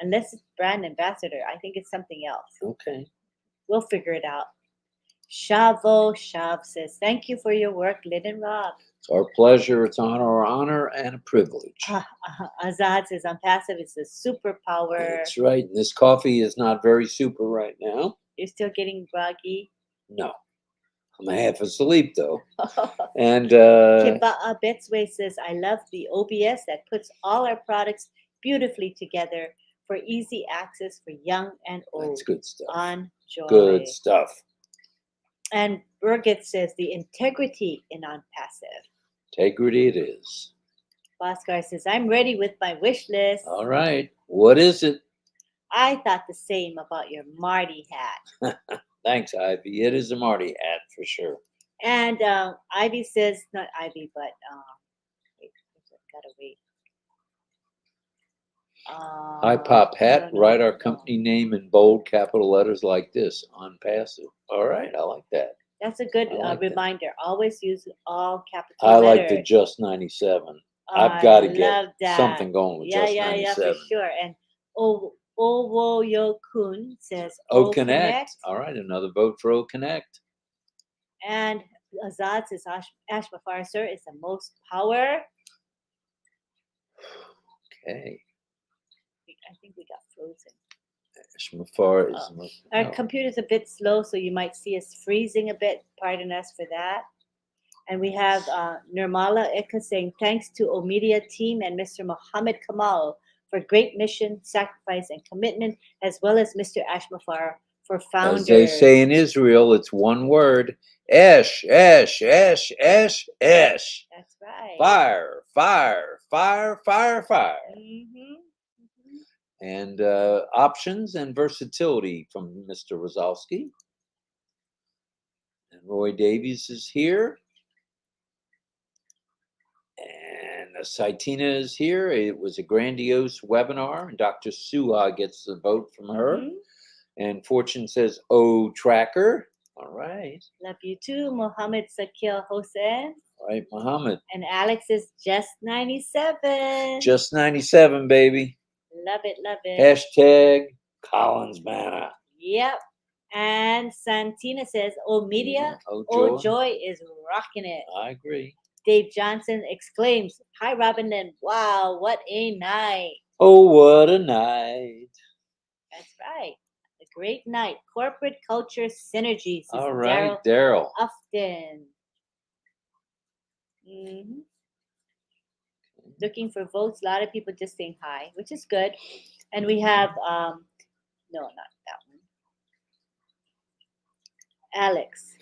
Unless it's brand ambassador, I think it's something else. Okay. We'll figure it out. Shavo Shav says, thank you for your work, Lynn and Rob. It's our pleasure. It's our honor and a privilege. Azad says, OnPassive is a superpower. That's right. This coffee is not very super right now. You're still getting groggy? No. I'm half asleep, though. And Kiba'a Betsway says, I love the OBS that puts all our products beautifully together for easy access for young and old. That's good stuff. On Joy. Good stuff. And Birgit says, the integrity in OnPassive. Integrity it is. Bhaskar says, I'm ready with my wish list. All right. What is it? I thought the same about your Marty hat. Thanks, Ivy. It is a Marty hat for sure. And Ivy says, not Ivy, but wait, gotta wait. Hi, Pop Hat. No, Write our no. company name in bold capital letters like this on passive. All right, I like that. That's a good I like that. reminder. Always use all capital I letters. like the Just 97. I've got to get love that. something going with Just 97. Yeah, for sure. And Owoyo-kun says O Connect. Connect. All right, another vote for O Connect. And Azad says Ash Mafar, sir, is the most power. Okay. I think we got frozen. Shmafar is Our computer's a bit slow, so you might see us freezing a bit. Pardon us for that. And we have Nirmala Eka saying, thanks to Omedia team and Mr. Mohammed Kamal for great mission, sacrifice, and commitment, as well as Mr. Ashmafar for founder. As they say in Israel, it's one word. Esh, esh, esh, esh, esh. That's right. Fire, fire, fire, fire, fire. Mm-hmm. And options and versatility from Mr. Rosowski. And Roy Davies is here. And Saitina is here. It was a grandiose webinar, and Dr. Suha gets the vote from her. Mm-hmm. And Fortune says, O Tracker. All right. Love you too, Mohammed Sakil Hossein. All right, Muhammad. And Alex is just 97. Just 97, baby. Love it, love it. Hashtag Collins Manna. Yep. And Santina says, Oh, media, Oh, joy is rocking it. I agree. Dave Johnson exclaims, Hi, RobLynn. Wow, what a night. Oh, what a night. That's right. A great night. Corporate culture synergies. All right, Daryl. Often. Mm-hmm. Looking for votes. A lot of people just saying hi, which is good. And we have, no, not that one. Alex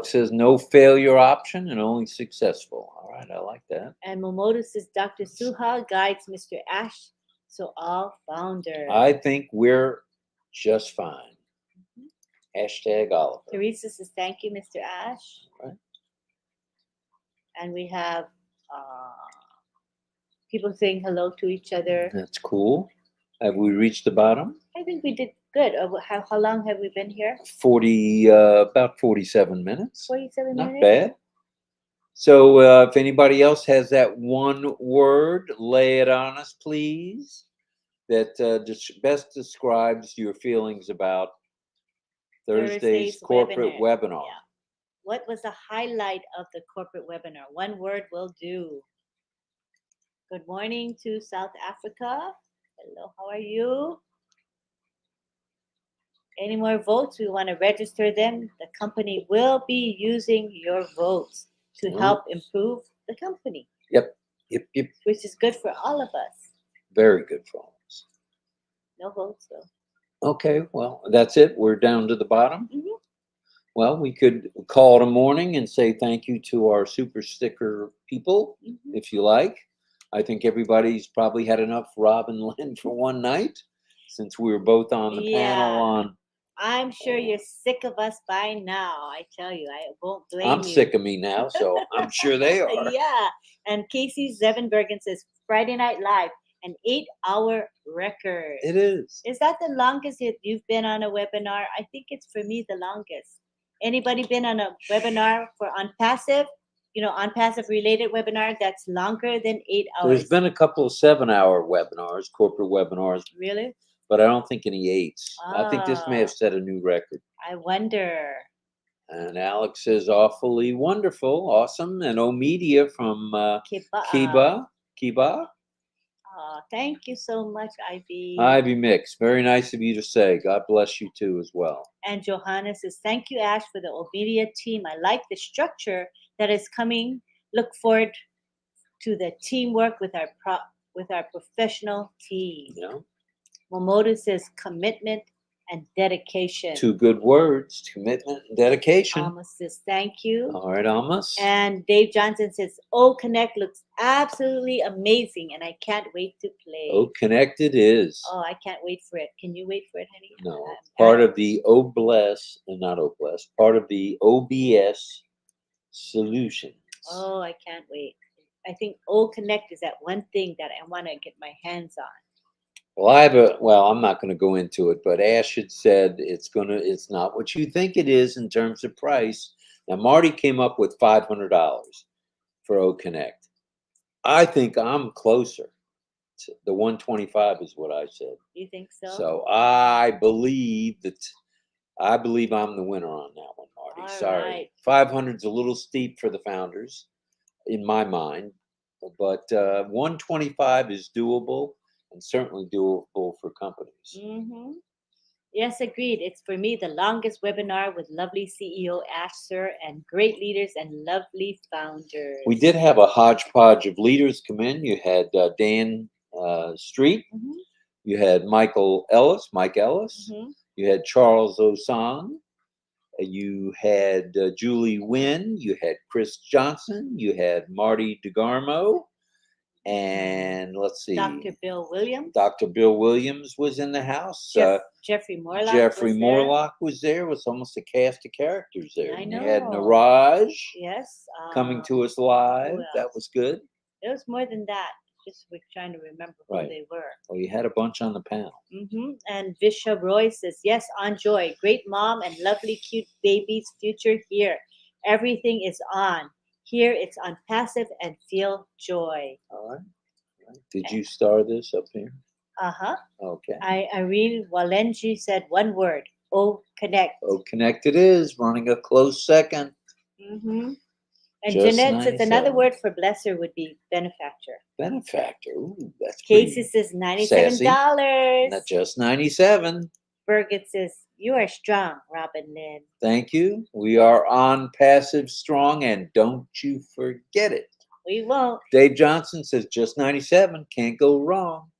says no failure option and only successful. All right, I like that. And Momoto says Dr. Suha guides Mr. Ash, so all founder. I think we're just fine. Mm-hmm. Hashtag Oliver. Teresa says thank you, Mr. Ash. All right. And we have people saying hello to each other. That's cool. Have we reached the bottom? I think we did good. How long have we been here? About 47 minutes. 47 Not minutes? Not bad. So if anybody else has that one word, lay it on us, please. That best describes your feelings about Thursday's corporate webinar. Yeah. What was the highlight of the corporate webinar? One word will do. Good morning to South Africa. Hello, how are you? Any more votes? We want to register them. The company will be using your votes to help improve the company. Yep. Which is good for all of us. Very good for all of us. No votes, though. Okay, well, that's it. We're down to the bottom. Mm-hmm. Well, we could call it a morning and say thank you to our super sticker people, if you like. I think everybody's probably had enough Rob and Lynn for one night, since we were both on the panel on. I'm sure you're sick of us by now. I tell you, I won't blame you. I'm sick of me now, so I'm sure they are. Yeah. And Casey Zevenbergen says, Friday Night Live, an 8-hour record. It is. Is that the longest you've been on a webinar? I think it's, for me, the longest. Anybody been on a webinar for ONPASSIVE? ONPASSIVE related webinar that's longer than 8 hours. There's been a couple of 7-hour webinars, corporate webinars. Really? But I don't think any 8s. I think this may have set a new record. I wonder. And Alex says awfully wonderful, awesome. And Omedia from Kiba. Thank you so much, Ivy. Ivy Mix. Very nice of you to say. God bless you too as well. And Johanna says, thank you, Ash, for the Omedia team. I like the structure that is coming. Look forward to the teamwork with our professional team. Yeah. Momoto says commitment and dedication. 2 good words: commitment and dedication. Alma says thank you. All right, Almas. And Dave Johnson says, "Oh, Connect looks absolutely amazing, and I can't wait to play." Oh, Connect it is. Oh, I can't wait for it. Can you wait for it, honey? No, part of the not OBLESS, part of the OBS solutions. Oh, I can't wait. I think Oh, Connect is that one thing that I want to get my hands on. Well, I'm not going to go into it, but Ash had said it's not what you think it is in terms of price. Now, Marty came up with $500 for O Connect. I think I'm closer. The 125 is what I said. You think so? So I believe I'm the winner on that one, Marty. All Sorry. right. 500 is a little steep for the founders, in my mind, but 125 is doable and certainly doable for companies. Mm-hmm. Yes, agreed. It's for me the longest webinar with lovely CEO Ash Sir and great leaders and lovely founders. We did have a hodgepodge of leaders come in. You had Dan Street. Mm-hmm. You had Mike Ellis. Mm-hmm. You had Charles Osan. You had Julie Wynn. You had Chris Johnson. You had Marty DeGarmo. And let's see. Dr. Bill Williams. Dr. Bill Williams was in the house. Jeffrey Morlock. Jeffrey Morlock was there. It was almost a cast of characters there. I And know. you had Niraj Yes. coming to us live. That was good. It was more than that. Just we're trying to remember who they were. Well, you had a bunch on the panel. Mm-hmm. And Visha Roy says, "Yes, on joy. Great mom and lovely, cute babies. Future here. Everything is on. Here it's on passive and feel joy." All right. Did you star this up here? Uh-huh. Okay. Irene Walenji said one word. Oh, Connect. Oh, Connect it is. Running a close second. Mm-hmm. And Just Jeanette says another 97. word for blesser would be benefactor. Benefactor. Ooh, that's Casey pretty says $97. Not just 97. Birgit says, "You are strong, RobLynn." Thank you. We are on passive strong, and don't you forget it. We won't. Dave Johnson says just 97. Can't go wrong.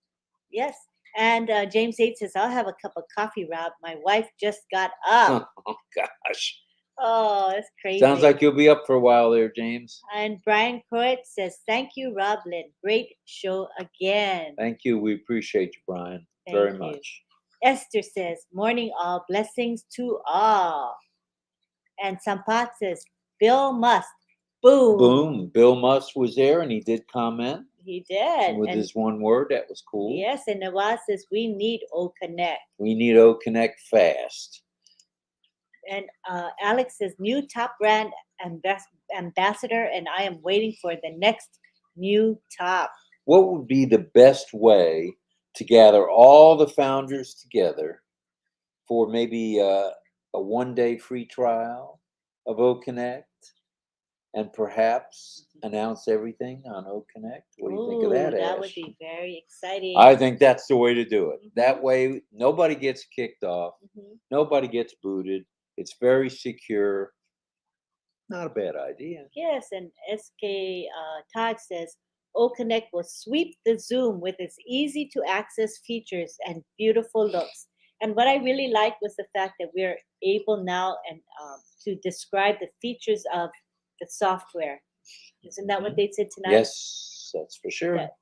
Yes. And James 8 says, "I'll have a cup of coffee, Rob. My wife just got up." Oh, gosh. Oh, that's crazy. Sounds like you'll be up for a while there, James. And Brian Croit says, "Thank you, RobLynn. Great show again." Thank you. We appreciate you, Brian, very much. Esther says, "Morning all. Blessings to all." And Sampat says, "Bill Must." Boom. Boom. Bill Musk was there, and he did comment. He did. With his one word. That was cool. Yes, and Nawaz says, "We need O Connect." We need O Connect fast. And Alex says, "New top brand ambassador, and I am waiting for the next new top." What would be the best way to gather all the founders together for maybe a 1-day free trial of O Connect, and perhaps announce everything on O Connect? What do you think of that, Ash? That would be very exciting. I think that's the way to do it. That way, nobody gets kicked off. Nobody gets booted. It's very secure. Not a bad idea. Yes, and SK Todd says, "O Connect will sweep the Zoom with its easy to access features and beautiful looks." And what I really like was the fact that we're able now and to describe the features of the software. Isn't that what they said tonight? Yes, that's for sure. That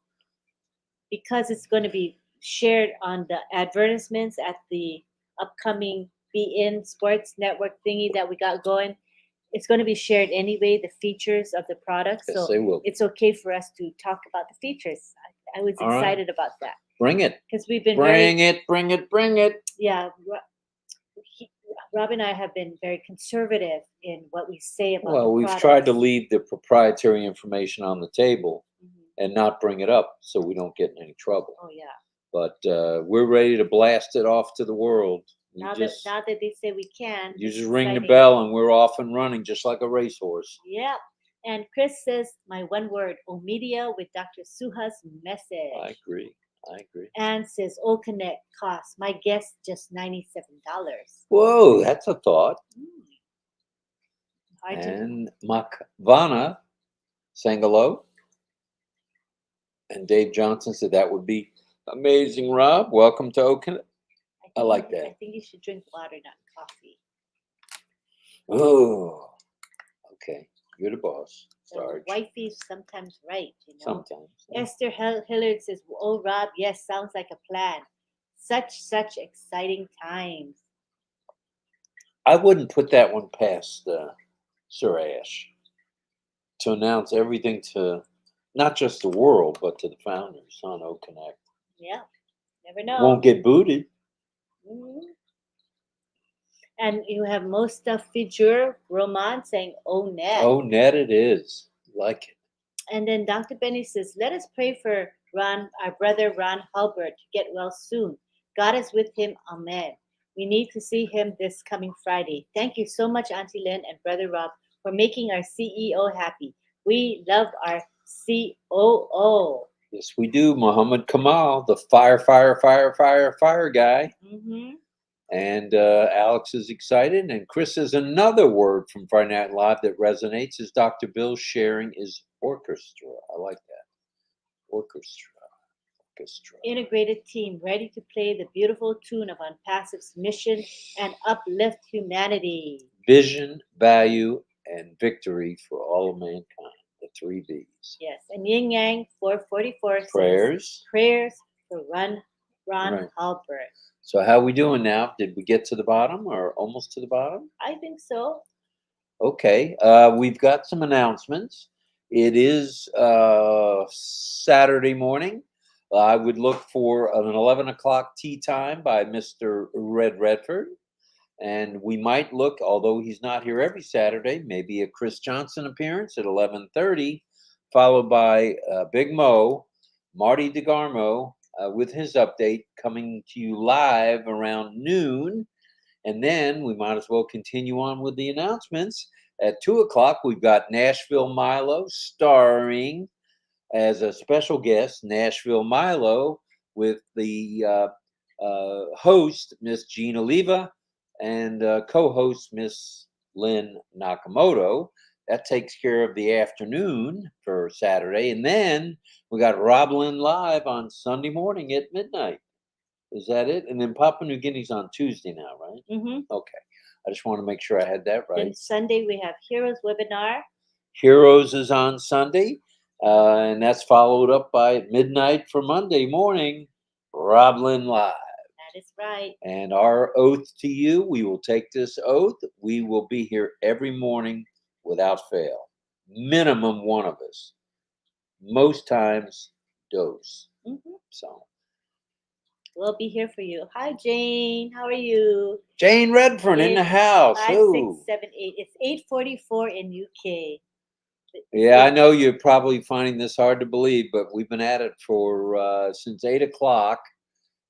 because it's going to be shared on the advertisements at the upcoming Be In Sports Network thingy that we got going. It's going to be shared anyway, the features of the product. Yes, so they will. It's okay for us to talk about the features. I was excited about that. Bring it. Because we've been bring it. Yeah. Rob and I have been very conservative in what we say about the we've products. tried to leave the proprietary information on the table and not bring it up so we don't get in any trouble. Oh, yeah. But we're ready to blast it off to the world. Now that they say we can. You just ring the bell and we're off and running just like a racehorse. Yeah. And Chris says, "My one word, O Media with Dr. Suha's message." I agree. And says, "O Connect costs my guest just $97. Whoa, that's a thought. And Makvana sang hello. And Dave Johnson said that would be amazing, Rob. Welcome to O Connect. I I like I that. think you should drink water, not coffee. Oh, okay. You're the boss. So Sarge. wifey's sometimes right, you know. Sometimes. Yeah. Esther Hillard says, "Oh, Rob, yes, sounds like a plan. Such exciting times." I wouldn't put that one past Sir Ash to announce everything to not just the world, but to the founders on O Connect. Yeah, never know. Won't get booted. Mhm. And you have Mostafijur Roman saying, "Oh, Ned." Oh, net it is. Like it. And then Dr. Benny says, "Let us pray for Ron, our brother Ron Halbert, to get well soon. God is with him. Amen. We need to see him this coming Friday. Thank you so much, Auntie Lynn and Brother Rob, for making our CEO happy. We love our COO." Yes, we do. Muhammad Kamal, the fire guy. Mm-hmm. And Alex is excited. And Chris has another word from Friday Night Live that resonates is Dr. Bill sharing is orchestra. I like that. Orchestra. Integrated team ready to play the beautiful tune of ONPASSIVE's mission and uplift humanity. Vision, value, and victory for all of mankind. The 3 V's. Yes, and Yin Yang 444 says Prayers. prayers for Ron Right. Halbert. So how we doing now? Did we get to the bottom or almost to the bottom? I think so. Okay. We've got some announcements. It is Saturday morning. I would look for an 11 o'clock tea time by Mr. Red Redford. And we might look, although he's not here every Saturday, maybe a Chris Johnson appearance at 11:30, followed by Big Mo, Marty DeGarmo, with his update coming to you live around noon. And then we might as well continue on with the announcements. At 2 o'clock, we've got Nashville Milo starring as a special guest, Nashville Milo, with the host, Miss Gina Leva, and co-host, Miss Lynn Nakamoto. That takes care of the afternoon for Saturday. And then we got RobLynNLive on Sunday morning at midnight. Is that it? And then Papua New Guinea's on Tuesday now, right? Mm-hmm. Okay. I just want to make sure I had that right. Then Sunday we have Heroes webinar. Heroes is on Sunday, and that's followed up by midnight for Monday morning, RobLynNLive. That is right. And our oath to you, we will take this oath. We will be here every morning without fail. Minimum one of us. Most times, dose. Mm-hmm. So. We'll be here for you. Hi, Jane. How are you? Jane Redfern in the house. 5, 6, 7, 8. It's 8:44 in UK. Yeah, I know you're probably finding this hard to believe, but we've been at it for since 8 o'clock.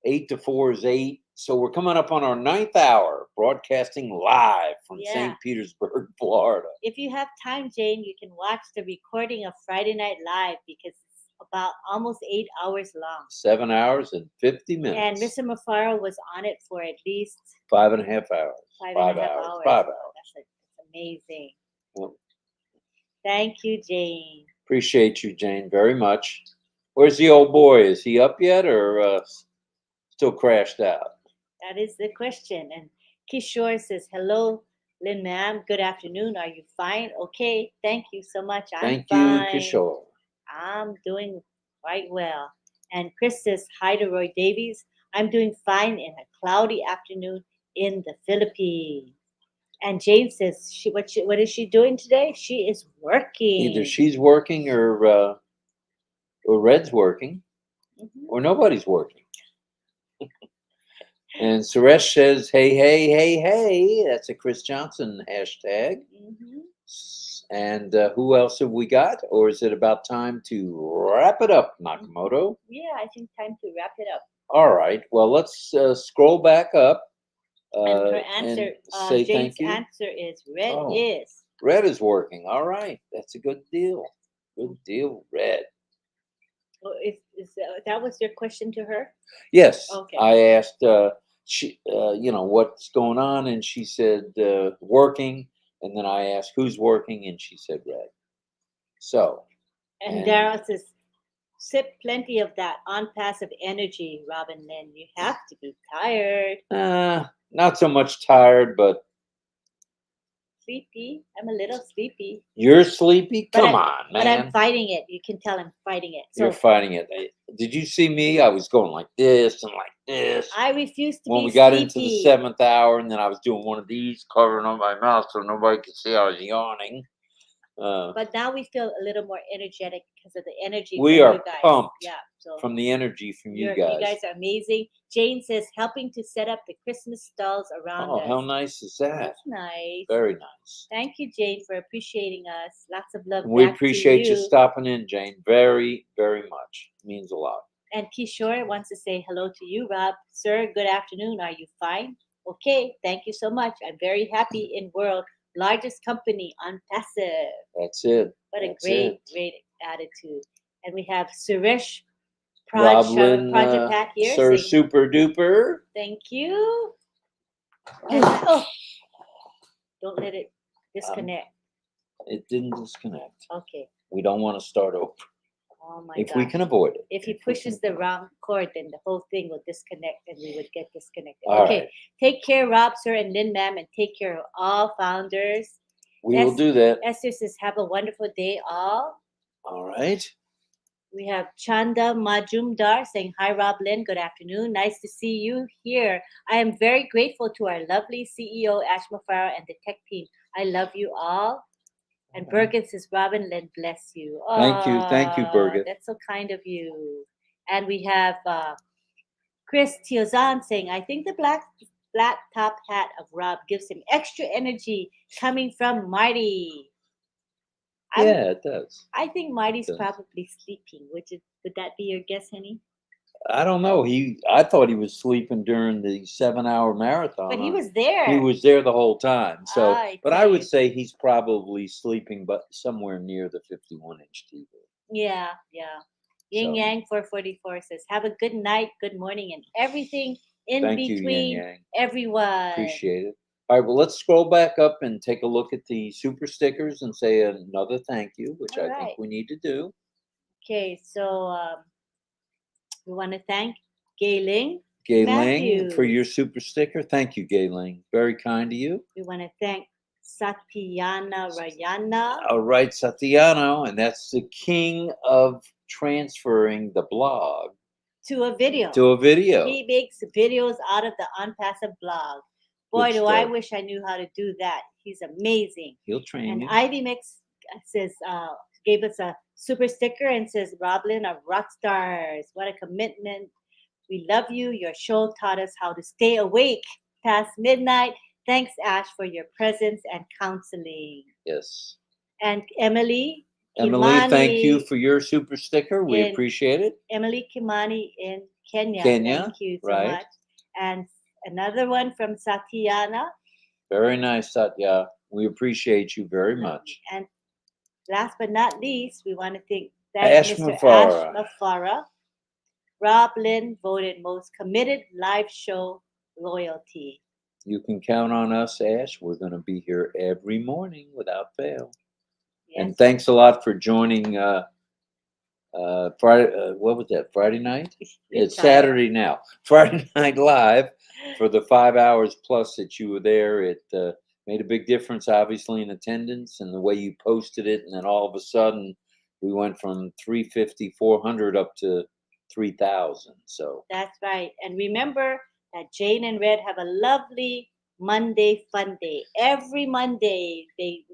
8 to 4 is 8. So we're coming up on our 9th hour, broadcasting live from St. Petersburg, Florida. If you have time, Jane, you can watch the recording of Friday Night Live because it's about almost 8 hours long. 7 hours and 50 minutes. And Mr. Mafaro was on it for at least 5.5 hours. 5 hours. 5 hours. That's amazing. Well, thank you, Jane. Appreciate you, Jane, very much. Where's the old boy? Is he up yet or still crashed out? That is the question. And Kishore says, hello, Lynn ma'am. Good afternoon. Are you fine? Okay. Thank you so much. I'm fine. Thank you, Kishore. I'm doing quite well. And Chris says, hi to Roy Davies. I'm doing fine in a cloudy afternoon in the Philippines. And Jane says, what is she doing today? She is working. Either she's working or Red's working, or nobody's working. And Suresh says, hey, hey, hey, hey. That's a Chris Johnson hashtag. And who else have we got? Or is it about time to wrap it up, Nakamoto? Yeah, I think time to wrap it up. All right. Well, let's scroll back up. And her answer, say Jane's thank you. answer is Red is. Red is working. All right. That's a good deal. Good deal, Red. Well, that was your question to her? Yes. Okay. I asked she, what's going on, and she said working. And then I asked who's working, and she said Red. So. And Daryl says, sip plenty of that on-passive energy, RobLynn. You have to be tired. Not so much tired, but Sleepy. I'm a little sleepy. you're sleepy? But Come I- on, But I'm man. fighting it. You can tell I'm fighting it. You're So fighting it. Did you see me? I was going like this and like this. I refuse to When be we got into the sleepy. 7th hour, and then I was doing one of these, covering up my mouth so nobody could see I was yawning. But now we feel a little more energetic because of the energy We from are you guys. pumped Yeah. So from the energy from you you guys. guys are amazing. Jane says helping to set up the Christmas stalls around Oh, us. how nice is that? That's nice. Very nice. Thank you, Jane, for appreciating us. Lots of love. We back appreciate to you stopping in, Jane. Very, very much. It means a lot. And Kishore wants to say hello to you, Rob. Sir, good afternoon. Are you fine? Okay, thank you so much. I'm very happy in world largest company on passive. That's it. What a That's great, it. great attitude. And we have Suresh RobLynn, Prajapat here. Sir saying, Super Duper. thank you. Oh, don't let it disconnect. It didn't disconnect. Okay. We don't want to start over Oh my if gosh. we can avoid it. If he pushes the wrong cord, then the whole thing will disconnect and we would get disconnected. All Okay. right. Take care, Rob, sir, and Lynn, ma'am, and take care of all founders. We will do that. Esther says, have a wonderful day, all. All right. We have Chanda Majumdar saying, hi, RobLynn. Good afternoon. Nice to see you here. I am very grateful to our lovely CEO, Ash Mafara, and the tech team. I love you all. And Birgit says, RobLynn, bless you. Thank you. Thank you, Birgit. That's so kind of you. And we have Chris Tiozan saying, I think the flat top hat of Rob gives him extra energy coming from Marty. Yeah, it does. I think Marty's It does. probably sleeping. Would that be your guess, honey? I don't know. I thought he was sleeping during the 7-hour marathon. But he was there. He was there the whole time. So, but I would see. say he's probably sleeping, but somewhere near the 51-inch TV. Yeah. Yin So- Yang 444 says, have a good night, good morning, and everything in Thank you, Yin between, Yang. everyone. Appreciate it. All right, well, let's scroll back up and take a look at the super stickers and say another thank you, which All I right. think we need to do. Okay, so we want to thank Gayling. Gayling, for your super sticker. Thank you, Gayling. Very kind to you. We want to thank Satyana Rayana. All right, Satiano, and that's the king of transferring the blog To a video. to a video. He makes videos out of the ONPASSIVE blog. Boy, Good do I stuff. wish I knew how to do that. He's amazing. He'll train And you. Ivy Mix says, gave us a super sticker and says, RobLynn are rock stars. What a commitment. We love you. Your show taught us how to stay awake past midnight. Thanks, Ash, for your presence and counseling. Yes. And Emily Thank you Kimani for your super sticker. We appreciate it. Emily Kimani in Kenya. Kenya, Thank you so right. much. And another one from Satyana. Very nice, Satya. We appreciate you very much. And last but not least, we want to thank Ash Mr. Mafara. Ash Mafara. RobLynn voted most committed live show loyalty. You can count on us, Ash. We're going to be here every morning without fail. Yes. And thanks a lot for joining Friday. What was that? Friday night? It's Saturday now. Friday Night Live for the 5 hours plus that you were there. It made a big difference, obviously, in attendance and the way you posted it. And then all of a sudden, we went from 350, 400 up to 3,000. So that's right. And remember that Jane and Red have a lovely Monday fun day. Every Monday they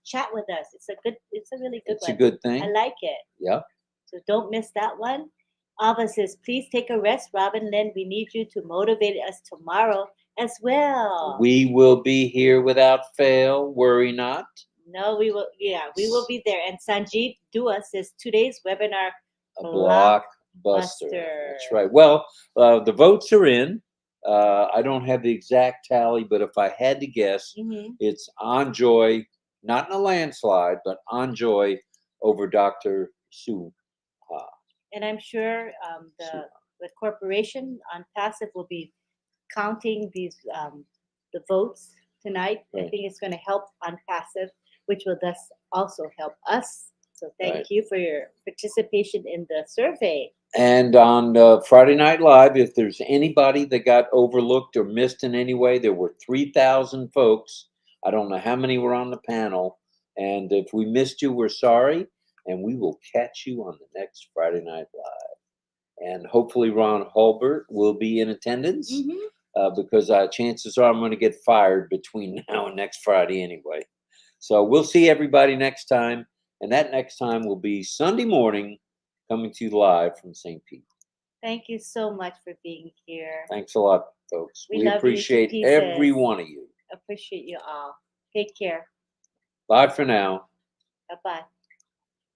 chat with us. It's a really good one. It's a good thing. I like it. Yeah. So don't miss that one. Ava says, please take a rest, RobLynn. We need you to motivate us tomorrow as well. We will be here without fail. Worry not. No, we will. Yeah, we will be there. And Sanjeev Dua says, today's webinar, A blockbuster. Buster. That's right. Well, the votes are in. I don't have the exact tally, but if I had to guess, it's Enjoy, not in a landslide, but Enjoy over Dr. Su. And I'm sure the corporation on passive will be counting these the votes tonight. Right. I think it's going to help on passive, which will thus also help us So thank Right. you for your participation in the survey. And on Friday Night Live, if there's anybody that got overlooked or missed in any way, there were 3,000 folks. I don't know how many were on the panel. And if we missed you, we're sorry. And we will catch you on the next Friday Night Live. And hopefully Ron Hulbert will be in attendance because chances are I'm going to get fired between now and next Friday anyway. So we'll see everybody next time. And that next time will be Sunday morning, coming to you live from St. Pete. Thank you so much for being here. Thanks a lot, folks. We We love you to appreciate every pieces. one of you. Appreciate you all. Take care. Bye for now. Bye bye.